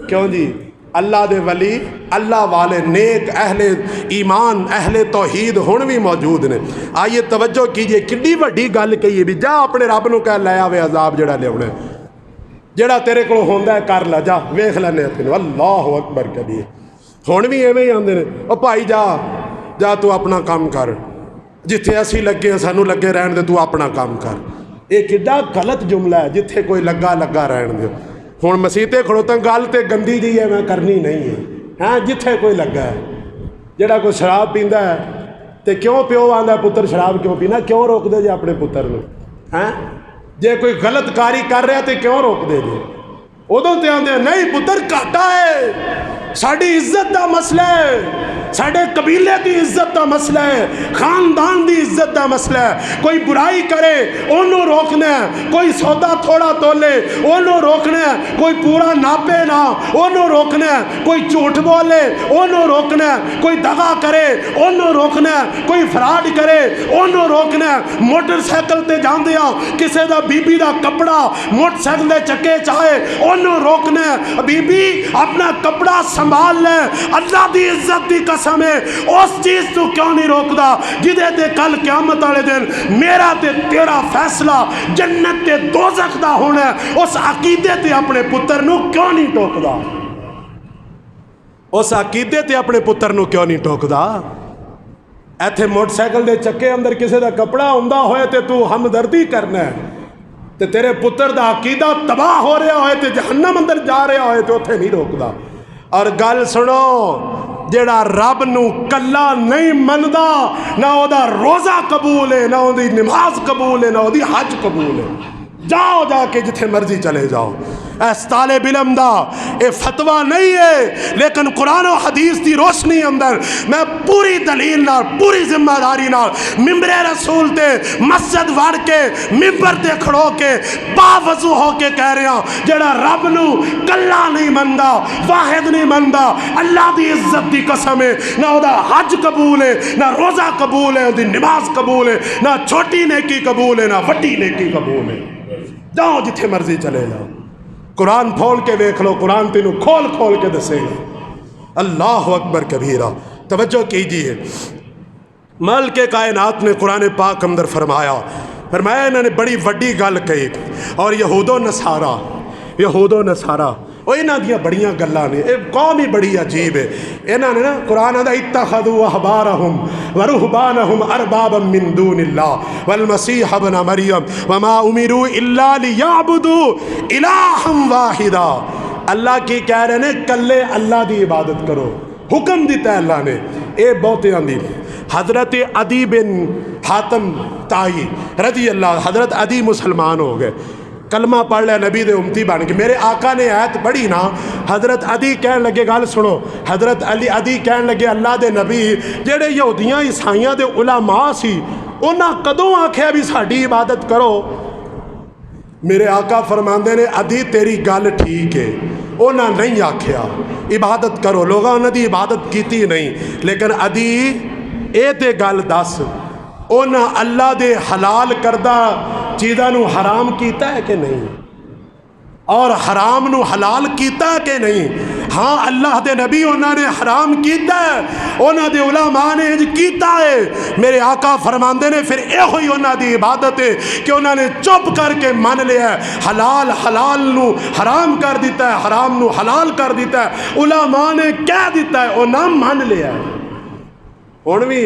کیوں جی اللہ دے ولی اللہ والے نیک اہل ایمان اہل توحید ہون بھی موجود نے آئیے توجہ کیجئے کڈی وڈی گل کہیے بھی جا اپنے رب نو کہہ لے آوے عذاب جڑا لے ہونا جڑا تیرے کو ہوندا ہے کر لا جا ویکھ لینے تینوں اللہ اکبر کبیر ہون بھی ایویں ہی آندے نے او بھائی جا تو اپنا کام کر جتھے اسی لگے سانو لگے رہن دے تو اپنا کام کر یہ کڈا غلط جملہ ہے جتھے کوئی لگا رہن دے ہوں مسیطے کھڑوتا گل تے گندی جی ہے میں کرنی نہیں ہے ہاں جتھے کوئی لگا ہے جڑا کوئی شراب پیندا ہے تے کیوں پیو آندا پتر شراب کیوں پینا کیوں روک دے جے اپنے پتر نو ہاں جے کوئی غلط کاری کر رہا تے کیوں روک دے جے ادوں تے آندے نہیں پتر گھاٹا ہے ساڈی عزت دا مسئلہ ہے ساڈے قبیلے دی عزت دا مسئلہ ہے خاندان دی عزت دا مسئلہ ہے کوئی برائی کرے انہوں روکنا ہے کوئی سودا تھوڑا تولے انہوں روکنا ہے کوئی پورا ناپے نہ انہوں روکنا ہے کوئی جھوٹ بولے انہوں روکنا ہے کوئی دغا کرے انہوں روکنا ہے کوئی فراڈ کرے انہوں روکنا ہے موٹر سائیکل تے جاندیاں کسے دا بی بی دا کپڑا موٹر سائیکل دے چکے چاہے انہوں روکنا ہے بی بی اپنا کپڑا سنبھال لے اللہ دی عزت دی قسم ہے اس چیز تو کیوں نہیں روکدا جدے تے کل قیامت والے دن میرا تے تیرا فیصلہ جنت تے دوزخ دا ہونا ہے اس عقیدے تے اپنے پتر نو کیوں نہیں ٹوکدا اس عقیدے تے اپنے پتر نو کیوں نہیں ٹوکدا ایتھے موٹر سائیکل دے چکے اندر کسے دا کپڑا ہوندا ہوئے تے تو ہمدردی کرنا ہے تے تیرے پتر دا عقیدہ تباہ ہو رہا ہوئے تے جہنم اندر جا رہا ہوئے تے اوتھے نہیں روکدا اور گل سنو جڑا رب نو کلا نہیں مندا نہ او دا روزہ قبول ہے نہ او دی نماز قبول ہے نہ او دی حج قبول ہے جاؤ جا کے جتھے مرضی چلے جاؤ اس طالب علم دا اے فتویٰ نہیں ہے لیکن قرآن و حدیث دی روشنی اندر میں پوری دلیل نال پوری ذمہ داری نال ممبر رسول تے مسجد وڑ کے ممبر تے کھڑو کے باوضو ہو کے کہہ رہے ہیں جڑا رب نو کلا نہیں مندا واحد نہیں مندا اللہ دی عزت دی قسم ہے نہ او دا حج قبول ہے نہ روزہ قبول ہے دی نماز قبول ہے نہ چھوٹی نیکی قبول ہے نہ وڈی نیکی قبول ہے جاؤ جتھے مرضی چلے جاؤ قرآن کھول کے دیکھ لو قرآن تینوں کھول کے دسے گا اللہ اکبر کبیرہ توجہ کیجئے مالک کائنات نے قرآن پاک اندر فرمایا انہوں نے بڑی وڈی گل کہی اور یہود و نصارہ وہ انہاں دیاں بڑیاں گلاں نے، یہ قوم ہی بڑی عجیب ہے. انہاں نے نا قرآن آندا اتخذوا احبارہم ورہبانہم اربابا من دون اللہ والمسیح ابن مریم وما امروا الا لیعبدوا الہا واحدا. اللہ کی کہہ رہے ہیں کلے اللہ دی عبادت کرو، حکم دیتا ہے اللہ نے. اے بہتے آندی حضرت عدی بن حاتم تائی رضی اللہ، حضرت عدی مسلمان ہو گئے، کلمہ پڑھ لیا، نبی دے امتی بن کے. میرے آقا نے آیت پڑھی نا، حضرت عدی کہن لگے، گل سنو، حضرت عدی کہن لگے اللہ دے نبی جڑے یہودیاں عیسائیاں دے علماء سی انہاں کدوں آکھیا بھی ساڈی عبادت کرو؟ میرے آقا فرماندے نے عدی تیری گل ٹھیک ہے، انہاں نہیں آکھیا عبادت کرو، لوگاں انہاں دی عبادت کیتی نہیں، لیکن عدی اے تے گل دس انہاں اللہ دے حلال کردہ چیزاں نو حرام کیتا ہے کہ نہیں، اور حرام نو حلال کیتا ہے کہ نہیں؟ ہاں اللہ دے نبی انہاں نے حرام کیتا ہے، انہاں دے علماء نے انج کیتا ہے. میرے آقا فرماندے نے پھر اے ہوئی انہاں دی عبادت ہے کہ انہاں نے چپ کر کے من لیا ہے، حلال نو حرام کر دیتا ہے، حرام نو حلال کر دیتا ہے، علماء نے کہہ دیتا ہے انہاں من لیا ہے. ہن بھی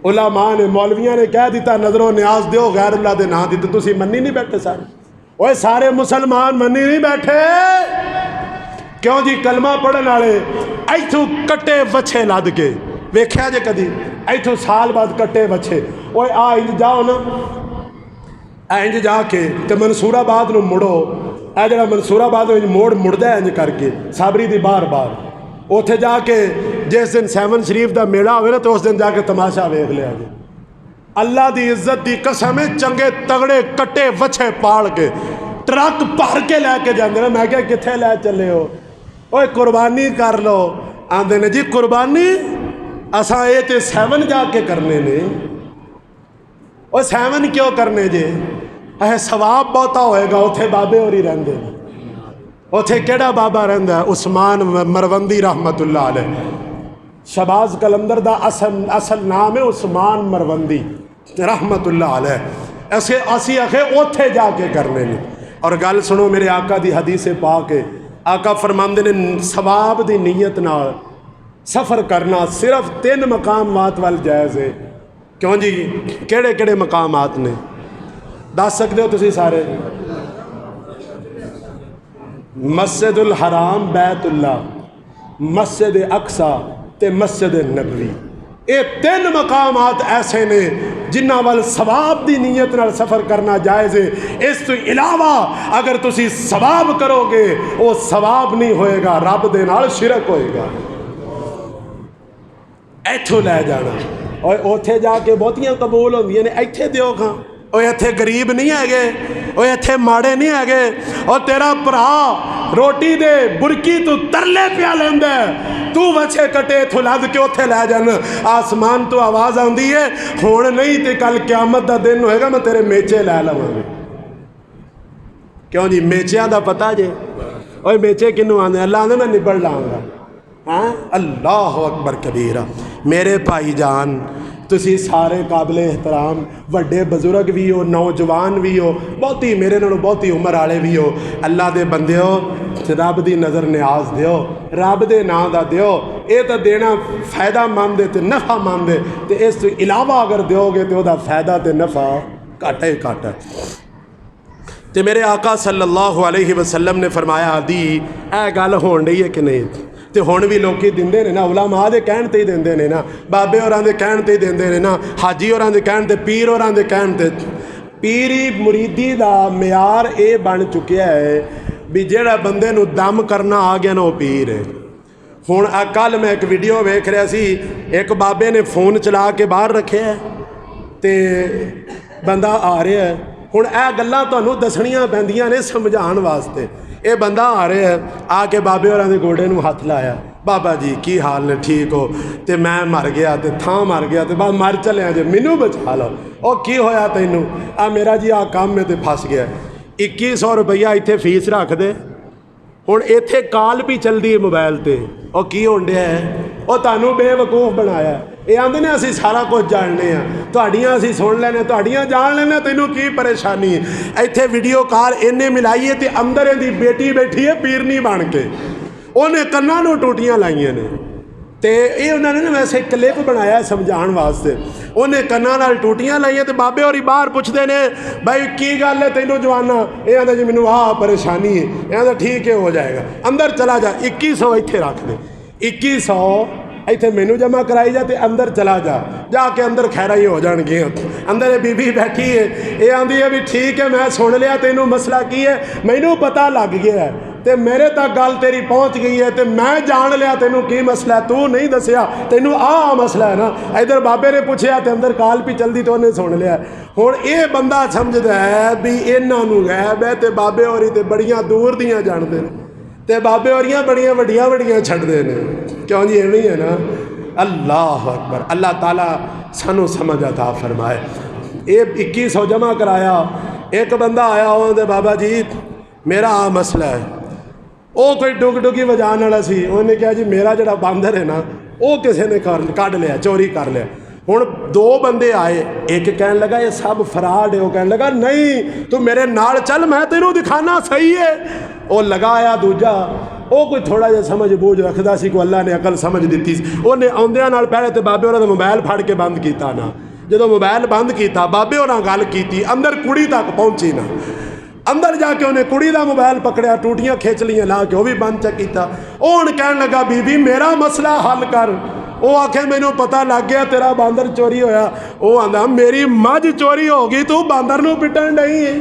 علماء نے مولویاں نے کہہ دیتا نظر و نیاز دیو غیر اللہ دے نا دی، تو تسی منی نہیں بیٹھے سارے؟ اوے سارے مسلمان منی نہیں بیٹھے کیوں جی؟ کلمہ پڑھن والے ایتھوں کٹے وچھے لد کے ویکھیا جے کدی؟ ایتھوں سال بعد کٹے وچھے، اوے آ انج جاؤ نا، انج جا کے تے منصور آباد نو مڑو، اے جڑا منصور آباد انج مڑدا ہے انج کر کے صابری دی بار اوتھے جا کے جس دن 7 شریف دا میلہ ہوئے نا تو اس دن جا کے تماشا ویکھ لیا جی. اللہ دی عزت دی قسم ہے چنگے تگڑے کٹے وچھے پاڑ کے ٹرک بھر کے لے کے جاندے نے. میں کہا کتھے لے چلے ہو؟ اوے قربانی کر لو. آندے نے جی قربانی اساں اے تے 7 جا کے کرنے نے. اوے 7 کیوں کرنے جے؟ اے ثواب بہتا ہوئے گا، اتھے بابے ہوری رہندے نے. اتھے کیڑا بابا رہندا ہے؟ عثمان مروندی رحمت اللہ علیہ. شہباز قلندر دا اصل نام ہے عثمان مروندی رحمت اللہ علیہ. ایسے اسی آخے اتھے جا کے کرنے نے. اور گل سنو میرے آقا دی حدیث پاک ہے، آقا فرماندے نے ثواب دی نیت نال سفر کرنا صرف 3 مقامات وال جائز ہے. کیوں جی؟ کیڑے کیڑے مقامات نے دس سکتے ہو تسی سارے؟ مسجد الحرام بیت اللہ، مسجد اقصی تے مسجد نبوی. یہ 3 مقامات ایسے نے جنہ وال ثواب دی نیت نال سفر کرنا جائز ہے. اس تو علاوہ اگر تسی ثواب کرو گے وہ ثواب نہیں ہوئے گا، رب دے نال شرک ہوئے گا. ایتھوں لے جانا اور اوتھے جا کے بہتیاں قبول ہوندیاں نے، ایتھے دیو کھاں. وہ ایتھے غریب نہیں ہے گے، وہ ایتھے ماڑے نہیں ہے گے. اور تیرا پرا روٹی دے برکی تو ترلے پیا لیندے، تو وچھے کٹے تھو لد کے اوتھے لے جان. آسمان تو آواز آندی ہے ہون نہیں تے کل قیامت دا دن ہوئے گا میں تیرے میچے لے لواں گے. کیوں جی؟ میچیاں دا پتہ جے؟ اوے میچے کنوں آندے؟ اللہ آندے میں نبڑ لاؤں گا. ہاں اللہ اکبر کبیرہ. میرے بھائی جان تسی سارے قابل احترام وڈے بزرگ بھی ہو، نوجوان بھی ہو، بہتی میرے نالوں بہتی عمر والے بھی ہو. اللہ دے بندے ہو، رب دی نظر نیاز دیو، رب دے نام دا دیو. اے تا دینا فائدہ مند ہے تے نفع مند ہے، تے اس تو علاوہ اگر دیو گے تو دا فائدہ تے نفع کاٹا ہی کاٹا. تے میرے آقا صلی اللہ علیہ وسلم نے فرمایا دی اے گل ہون رہی ہے کہ نہیں؟ تے ہون بھی لوکی دیندے نے نا، علماء دے کہن تے ہی دیندے نے نا، بابے ہوراں دے کہن تے ہی دیندے نے نا، حاجی ہوراں دے کہن تے، پیر ہوراں دے کہن تے. پیری مریدی دا معیار اے بن چکیا ہے بھی جیڑا بندے نو دم کرنا آ گیا نا وہ پیر ہے. ہن کل میں ایک ویڈیو ویکھ رہا سی، ایک بابے نے فون چلا کے باہر رکھے ہے تے بندہ آ رہا ہے. ہن اے گلاں تانوں دسنیاں پیندیاں نے سمجھان واسطے. اے بندہ آ رہا ہے، آ کے بابے ہوراں دے گوڑے نو ہاتھ لایا، بابا جی کی حال نے؟ ٹھیک ہو؟ تے میں مر گیا تے تھاں مر گیا تے بعد مر چلیا جے، مینوں بچا لو. او کی ہویا تینوں؟ آ میرا جی آ کام میں تے پھس گیا. 2100 روپیہ ایتھے فیس رکھ دے. ہن ایتھے کال بھی چلدی ہے موبائل تے. او کی ہون ڈیا ہے؟ او تانوں بے وقوف بنایا ہے. یہ آدھے نے اسی سارا کچھ جاننے ہیں تہاڈیاں اسی سن لینے تہاڈیاں جان لینے تینوں کی پریشانی ہے ایتھے ویڈیو کال انہیں ملائیے تے اندر دی بیٹی بیٹھی ہے پیرنی بن کے انہیں کناں نوں ٹوٹیاں لائیاں نے تے یہ انہوں نے ویسے کلپ بنایا سمجھان واسطے انہیں کناں نال ٹوٹیاں لائیاں تے بابے ہوری باہر پوچھتے نے بھائی کی گل ہے تینوں جوانا یہ آدھا جی مینوں پریشانی ہے یہ آدھا ٹھیک ہے ہو جائے گا اندر چلا جا 2100 ایتھے رکھ دے 2100 ایتھے مینوں جمع کرائی جا تے اندر چلا جا کے اندر خیرہ ہی ہو جان گے اندر یہ بی بی بیٹھی ہے یہ آندھی ہے بھی ٹھیک ہے میں سن لیا تینوں مسئلہ کی ہے مینوں پتہ لگ گیا ہے تے میرے تک گل تیری پہنچ گئی ہے تے میں جان لیا تینوں کی مسئلہ ہے تو نہیں دسیا تینوں مسئلہ ہے نا ادھر بابے نے پوچھیا تے اندر کال بھی چل دی تو انہیں سن لیا ہن یہ بندہ سمجھدا ہے بھی انہاں نوں غیب ہے تے بابے ہوری تے بڑیاں دور دیاں جاندے نے تے بابے ہوریاں بڑیاں وڈیاں وڈیاں چھڈدے نے کیوں جی ایویں ہے نا اللہ اکبر اللہ تعالیٰ سانوں سمجھ عطا فرمائے یہ 2100 جمع کرایا ایک بندہ آیا دے بابا جی میرا مسئلہ ہے وہ کوئی ڈگ ڈگی وجان والا سی انہوں نے کہا جی میرا جڑا باندر ہے نا وہ کسی نے کڈ لیا چوری کر لیا ہن 2 بندے آئے ایک کہنے لگا یہ سب فراڈ ہے وہ کہنے لگا نہیں تو میرے نال چل میں تینوں دکھانا صحیح ہے وہ لگایا دوجا وہ کوئی تھوڑا جہا سمجھ بوجھ رکھدا سی کوئی اللہ نے عقل سمجھ دیتی انہیں آندیاں نال پہلے تے بابے ہوراں دا موبائل پھڑ کے بند کیتا نا جدوں موبائل بند کیتا بابے ہوراں گل کیتی اندر کڑی تک پہنچی نا اندر جا کے انہیں کڑی دا موبائل پکڑیا ٹوٹیاں کھچ لیاں لا کے وہ بھی بند چکیتا وہ ہن کہن لگا بی بی میرا مسئلہ حل کر وہ آکھے مینوں پتہ لگ گیا تیرا باندر چوری ہویا وہ آندا میری مجھ چوری ہو گئی تو باندر نوں پٹن نہیں ہے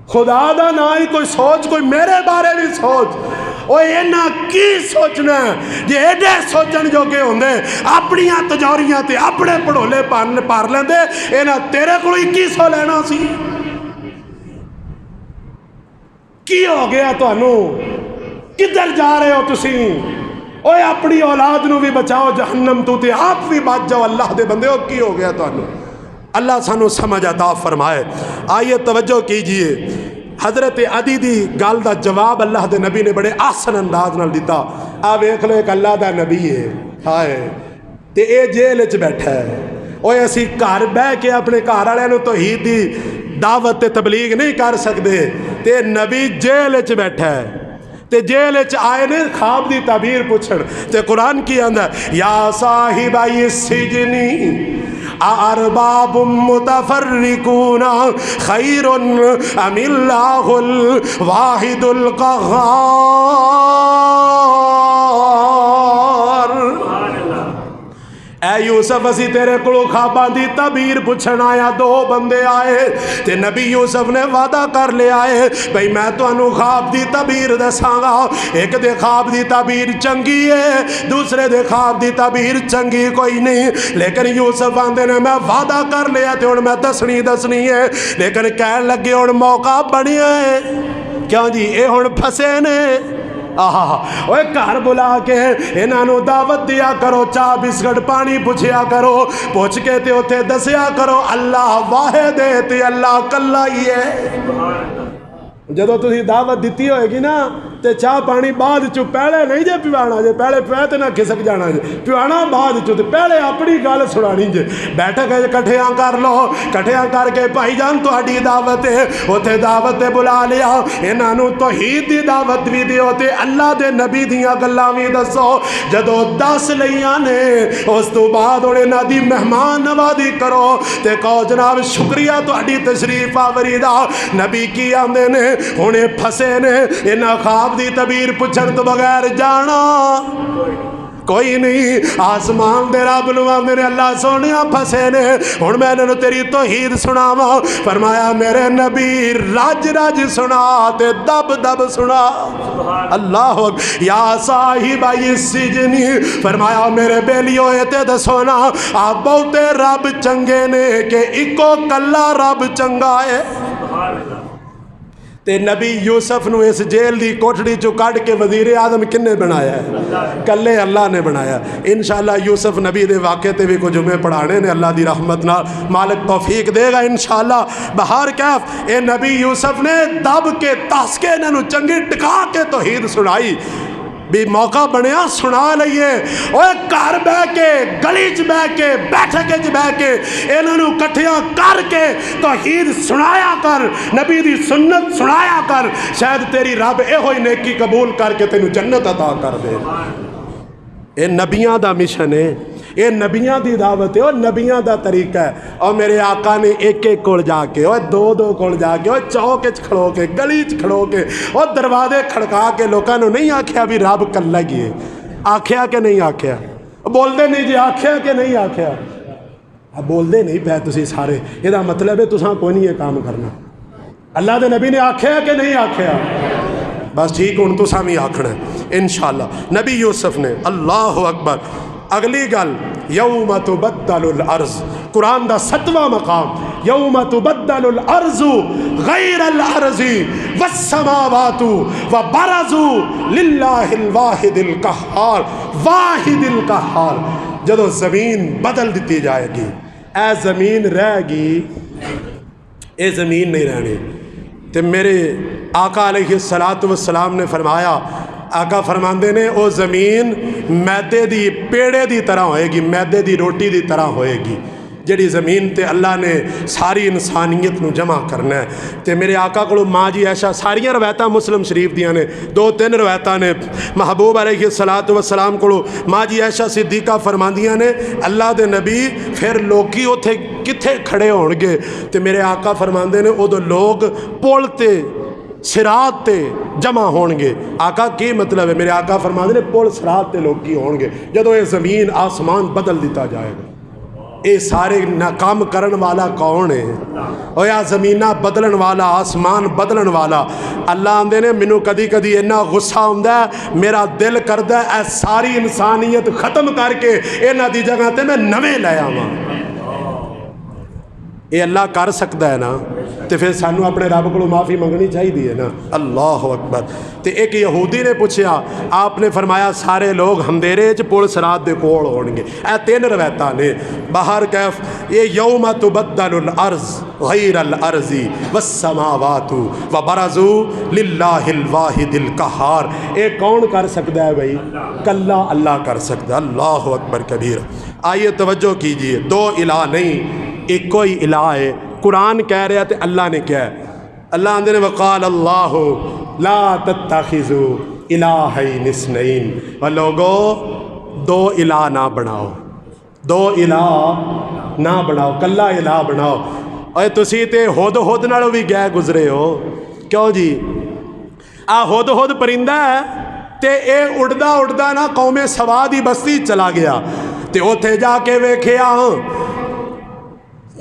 خدا دا نہ ہی کوئی سوچ کوئی میرے بارے بھی سوچ وہ اینا کی سوچنا ہے جی ایڈے سوچن جو کہ ہوندے اپنیاں تجوریاں تے اپنے پڑھولے پار لیندے اینا تیرے کو 2100 لینا سی کی ہو گیا تانوں کدھر جا رہے ہو تسی اوے اپنی اولاد نو بھی بچاؤ جہنم تو تے آپ بھی بچ جاؤ اللہ دے بندے ہو کی ہو گیا تانوں اللہ سانو سمجھ عطا فرمائے آئیے توجہ کیجئے حضرت عدی دی گل دا جواب اللہ دے نبی نے بڑے آسن انداز نال دیتا ویکھ لو ایک اللہ دا نبی ہے ہائے تے اے جیل وچ بیٹھا ہے اوے اسی گھر بیٹھ کے اپنے گھر والے نو توحید دی دعوت تے تبلیغ نہیں کر سکدے تے نبی جیل وچ بیٹھا ہے تے جیل وچ آئے نے خواب دی تعبیر پوچھن تے قرآن کی آندا یا صاحب السجن ارباب متفرقون خیر ام اللہ الواحد القہار اے یوسف اسی تیرے کلو خواباں دی تعبیر پوچھن آیا 2 بندے آئے تے نبی یوسف نے وعدہ کر لے آئے بھئی میں تانوں خواب دی تعبیر دساں گا ایک دے خواب دی تعبیر چنگی ہے دوسرے دے خواب دی تعبیر چنگی کوئی نہیں لیکن یوسف آندے نے میں وعدہ کر لیا تے ہن میں دسنی ہے لیکن کہن لگے ہن موقع بنیا ہے کیوں جی اے ہن پھسے نے اوے گھر بلا کے انہاں نوں دعوت دیا کرو چاہ بسکٹ پانی پوچھیا کرو پوچھ کے تے اوتھے دسیا کرو اللہ واحد ہے تے اللہ کلا ہی ہے جدو تسی دعوت دیتی ہوئے گی نا تے چاہ پانی بعد چو پہلے نہیں جے پیوانا جے پہلے پیتے نہ کھسک جانا جے پیوانا بعد چو تے پہلے اپنی گل سنانی جے بیٹھے گئے کٹھیاں کر لو کٹھیاں کر کے بھائی جان تو ہڈی دعوت ہے اوتھے دعوت تے بلا لیا انہاں نوں توحید دی دعوت بھی دیو تے اللہ دے نبی دیاں گلاں وی دسو جدو 10 لیاں نے اس تو بعد انہاں دی مہمان نوازی کرو تے کہو جناب شکریہ تہاڈی تشریف آوری دا نبی کی آندے نے ہونے پھسے نے انہاں خواب دی تعبیر پوچھن تو بغیر جانا کوئی نہیں آسمان دے رب نواندے نے اللہ سونیا پھسے نے ہن میں انہاں تیری توحید سناواں فرمایا میرے نبی رج رج سنا تے دب دب سنا اللہ یا صاحب السجن فرمایا میرے بیلیو تے دسو نا آپ بہتے رب چنگے نے کہ اکو کلا رب چنگا ہے تے نبی یوسف نو اس جیل دی کوٹڑی چو کٹ کے وزیر اعظم کنے بنایا ہے کلے اللہ نے بنایا انشاءاللہ یوسف نبی دے واقعے تے بھی کو جمعے پڑھانے نے اللہ دی رحمت نال مالک توفیق دے گا انشاءاللہ بہار کیف اے نبی یوسف نے دب کے تاس کے انہوں چنگی ٹکا کے توحید سنائی بھی موقع بنیا سنا لئیے اوے گھر بہ کے گلی چ بہ کے بیٹھک چ بہ کے انہاں نوں کٹھیاں کر کے توحید سنایا کر نبی دی سنت سنایا کر شاید تیری رب اے ہوئی نیکی قبول کر کے تینوں جنت عطا کر دے اے نبیاں دا مشن ہے یہ نبیاں دی دعوت ہے اور نبیاں دا طریقہ ہے اور میرے آقا نے ایک ایک کول جا کے اور دو دو کول جا کے اور چوک چ کھڑو کے گلی چ کھڑو کے اور دروازے کھڑکا کے لوگوں نے نہیں آکھیا بھی رب کلا ہی ہے آکھیا کہ نہیں آکھیا بول دے نہیں جی آکھیا کہ نہیں آکھیا بول دے نہیں پے تسی سارے یہ مطلب ہے تساں کوئی نہیں یہ کام کرنا اللہ دے نبی نے آکھیا کہ نہیں آکھیا بس ٹھیک ہوں تو سامی آکھنا ہے انشاءاللہ نبی یوسف نے اللہ اکبر اگلی گل یوم تبدل الارض قرآن دا 7واں مقام یوم تبدل الارض غیر الارض والسماوات وبرزوا للہ الواحد القہار واحد القہار جدو زمین بدل دیتی جائے گی اے زمین رہ گی اے زمین نہیں رہنی تو میرے آقا علیہ السلام نے فرمایا آقا فرماندے نے او زمین میدے دی پیڑے دی طرح ہوئے گی میدے دی روٹی دی طرح ہوئے گی جڑی زمین تے اللہ نے ساری انسانیت نو جمع کرنا ہے تے میرے آقا کو ماں جی ایشا ساریاں روایتاں مسلم شریف دیاں نے 2-3 روایتاں نے محبوب علیہ السلام کو ماں جی ایشا صدیقہ فرماندیاں نے اللہ دے نبی پھر لوکی اوتھے کتھے کھڑے ہون گے تے میرے آقا فرماندے نے او دو لوگ پول تے صراط تے جمع ہون گے آقا کی مطلب ہے میرے آقا فرماندے نے پول صراط تے لوگ کی ہون گے جدو یہ زمین آسمان بدل دیتا جائے گا اے سارے کام کرن والا کون ہے او یا زمینہ بدلن والا آسمان بدلن والا اللہ آندے نے منو کدی کدی اینا غصہ ہوندہ ہے میرا دل کردہ ہے اے ساری انسانیت ختم کر کے اینا دی جگہ تے میں نوے لے آواں یہ اللہ کر سکتا ہے نا تو پھر سانو اپنے رب کو معافی منگنی چاہیے نا اللہ اکبر تو ایک یہودی نے پوچھا آپ نے فرمایا سارے لوگ ہمدیرے چ پل صراط دے کول ہون گے اے 3 روایتاں نے باہر کیف یہ یوم تبدل الارض غیر الارض والسماوات وبرزوا للہ الواحد القہار اے کون کر سکتا ہے بھائی کلا اللہ کر سکتا ہے اللہ اکبر کبیر آئیے توجہ کیجئے 2 الہ نہیں ایک کوئی الہ ہے قرآن کہہ رہا تھے اللہ نے کیا ہے اللہ اندر نے وقال اللہ لا تتخذوا الہین اثنین و لوگو 2 الہ نہ بناؤ 2 الہ نہ بناؤ کلا الہ بناؤ اور تسی تے ہد نالوں بھی گئے گزرے ہو کیوں جی ہد پرندہ ہے تے اے اڑدا نا قوم سوا دی بستی چلا گیا تے اوتھے جا کے ویکھیا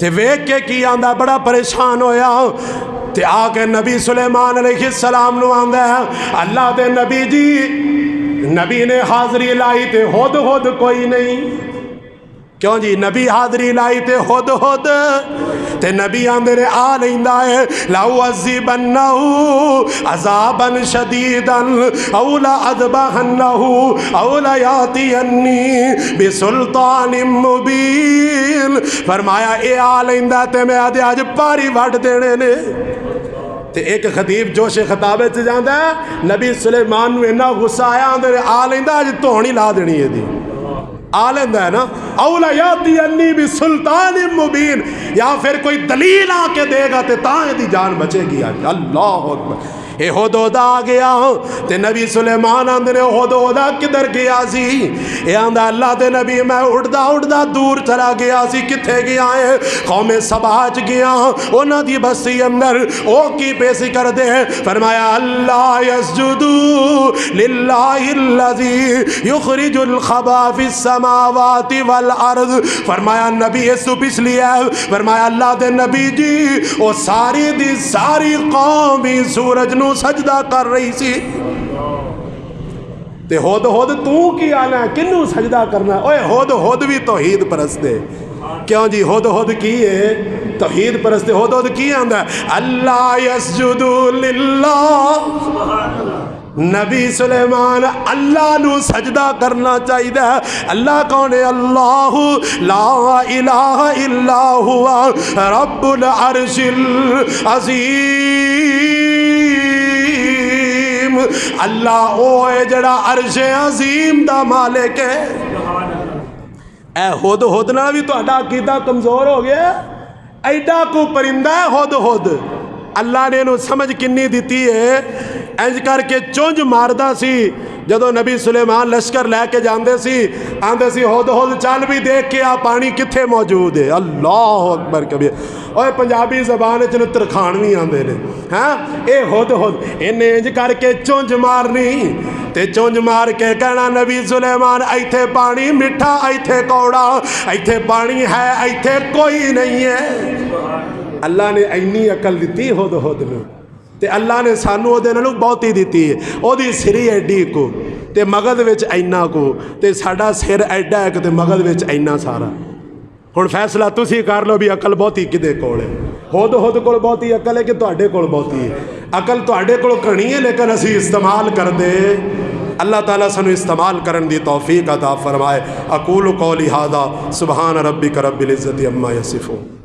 تے ویک کے کی آندہ بڑا پریشان ہویا تے آکے نبی سلیمان علیہ السلام نو آندہ ہے اللہ دے نبی جی نبی نے حاضری لائی تے ہد کوئی نہیں کیوں جی نبی حاضری لائی تے ہد تے نبی آندے نے آ لیندہ ہے لَعُوَذِّبَنَّهُ عَذَابًا شَدِيدًا اَوْ لَأَذْبَحَنَّهُ اَوْ لَيَأْتِيَنِّي بِسُلْطَانٍ مُبِينٍ فرمایا اے آ لیندہ تے میں آدھے آج پاری وڈ دینے نے تے ایک خطیب جوش خطابے سے جاندہ ہے نبی سلیمان نو انہا غصہ آیا آندے آ لیندہ آج توڑی لا دینی ہے دی آلندہ ہے نا اولا یاتی انی بسلطان مبین یا پھر کوئی دلیل آ کے دے گا تے تاں دی جان بچے گی آج اللہ اکبر اے ہدہد آ گیا تے نبی سلیمان آندے نے ہدہد کدھر گیا سی اے آندہ اللہ دے نبی میں اڑدا دور چلا گیا سی کتھے گیا ہے قوم سباج گیا اونا دی بستی اندر او کی پیسی کر دے فرمایا اللہ یسجدو للہ الذی یخرج الخبا فی السماوات والارض فرمایا نبی اس تو پچھلی ہے فرمایا اللہ دے نبی جی او ساری دی ساری قومی سورج نو سجدہ کر رہی سی تے ہود تو کی آنا ہے کنو سجدہ کرنا ہے اوہ ہود بھی توحید پرستے کیوں جی ہود کی ہے توحید پرستے ہود کی آندہ ہے اللہ یسجدو للہ نبی سلیمان اللہ نو سجدہ کرنا چاہیے اللہ کون ہے اللہ لا الہ الا ہوا رب العرش العظیم اللہ او ہے جڑا عرش عظیم دا مالک ہے۔ اے ہد ہد نال بھی تہاڈا عقیدہ کمزور ہو گیا، ایڈا کو پرندہ ہے ہد ہد، اللہ نے انہوں سمجھ کنی دیتی ہے، انج کر کے چونج ماردہ سی جدو نبی سلیمان لشکر لے کے جاندے سی، آندے سی ہد ہد چل بھی دیکھ کے آ پانی کتھے موجود ہے۔ اللہ اکبر کبیر، اوہ پنجابی زبان چنو ترخانوی آندے نے، ہاں اے ہد ہد، انہیں انج کر کے چونج مارنی تے چونج مار کے کہنا نبی سلیمان ایتھے پانی مٹھا ایتھے کوڑا، ایتھے پانی ہے ایتھے کوئی نہیں ہے۔ اللہ نے اینی عقل دیتی ہد ہد نو، تے اللہ نے سانو دے نالوں بہتی دیتی ہے، او دی سری ایڈی کو تے مغد وچ اینا کو تے ساڈا سر ایڈا ہے تے مغد وچ اینا سارا۔ ہن فیصلہ تسی کر لو بھی عقل بہتی کدے کول ہے، ہد ہد کول بہتی عقل ہے کہ تہاڈے کول بہتی ہے؟ عقل تہاڈے کول کھڑی ہے لیکن اسی استعمال کر دے۔ اللہ تعالیٰ سانو استعمال کرن دی توفیق عطا فرمائے۔ اقول قولی ھذا سبحان ربک رب العزت عما یصفون۔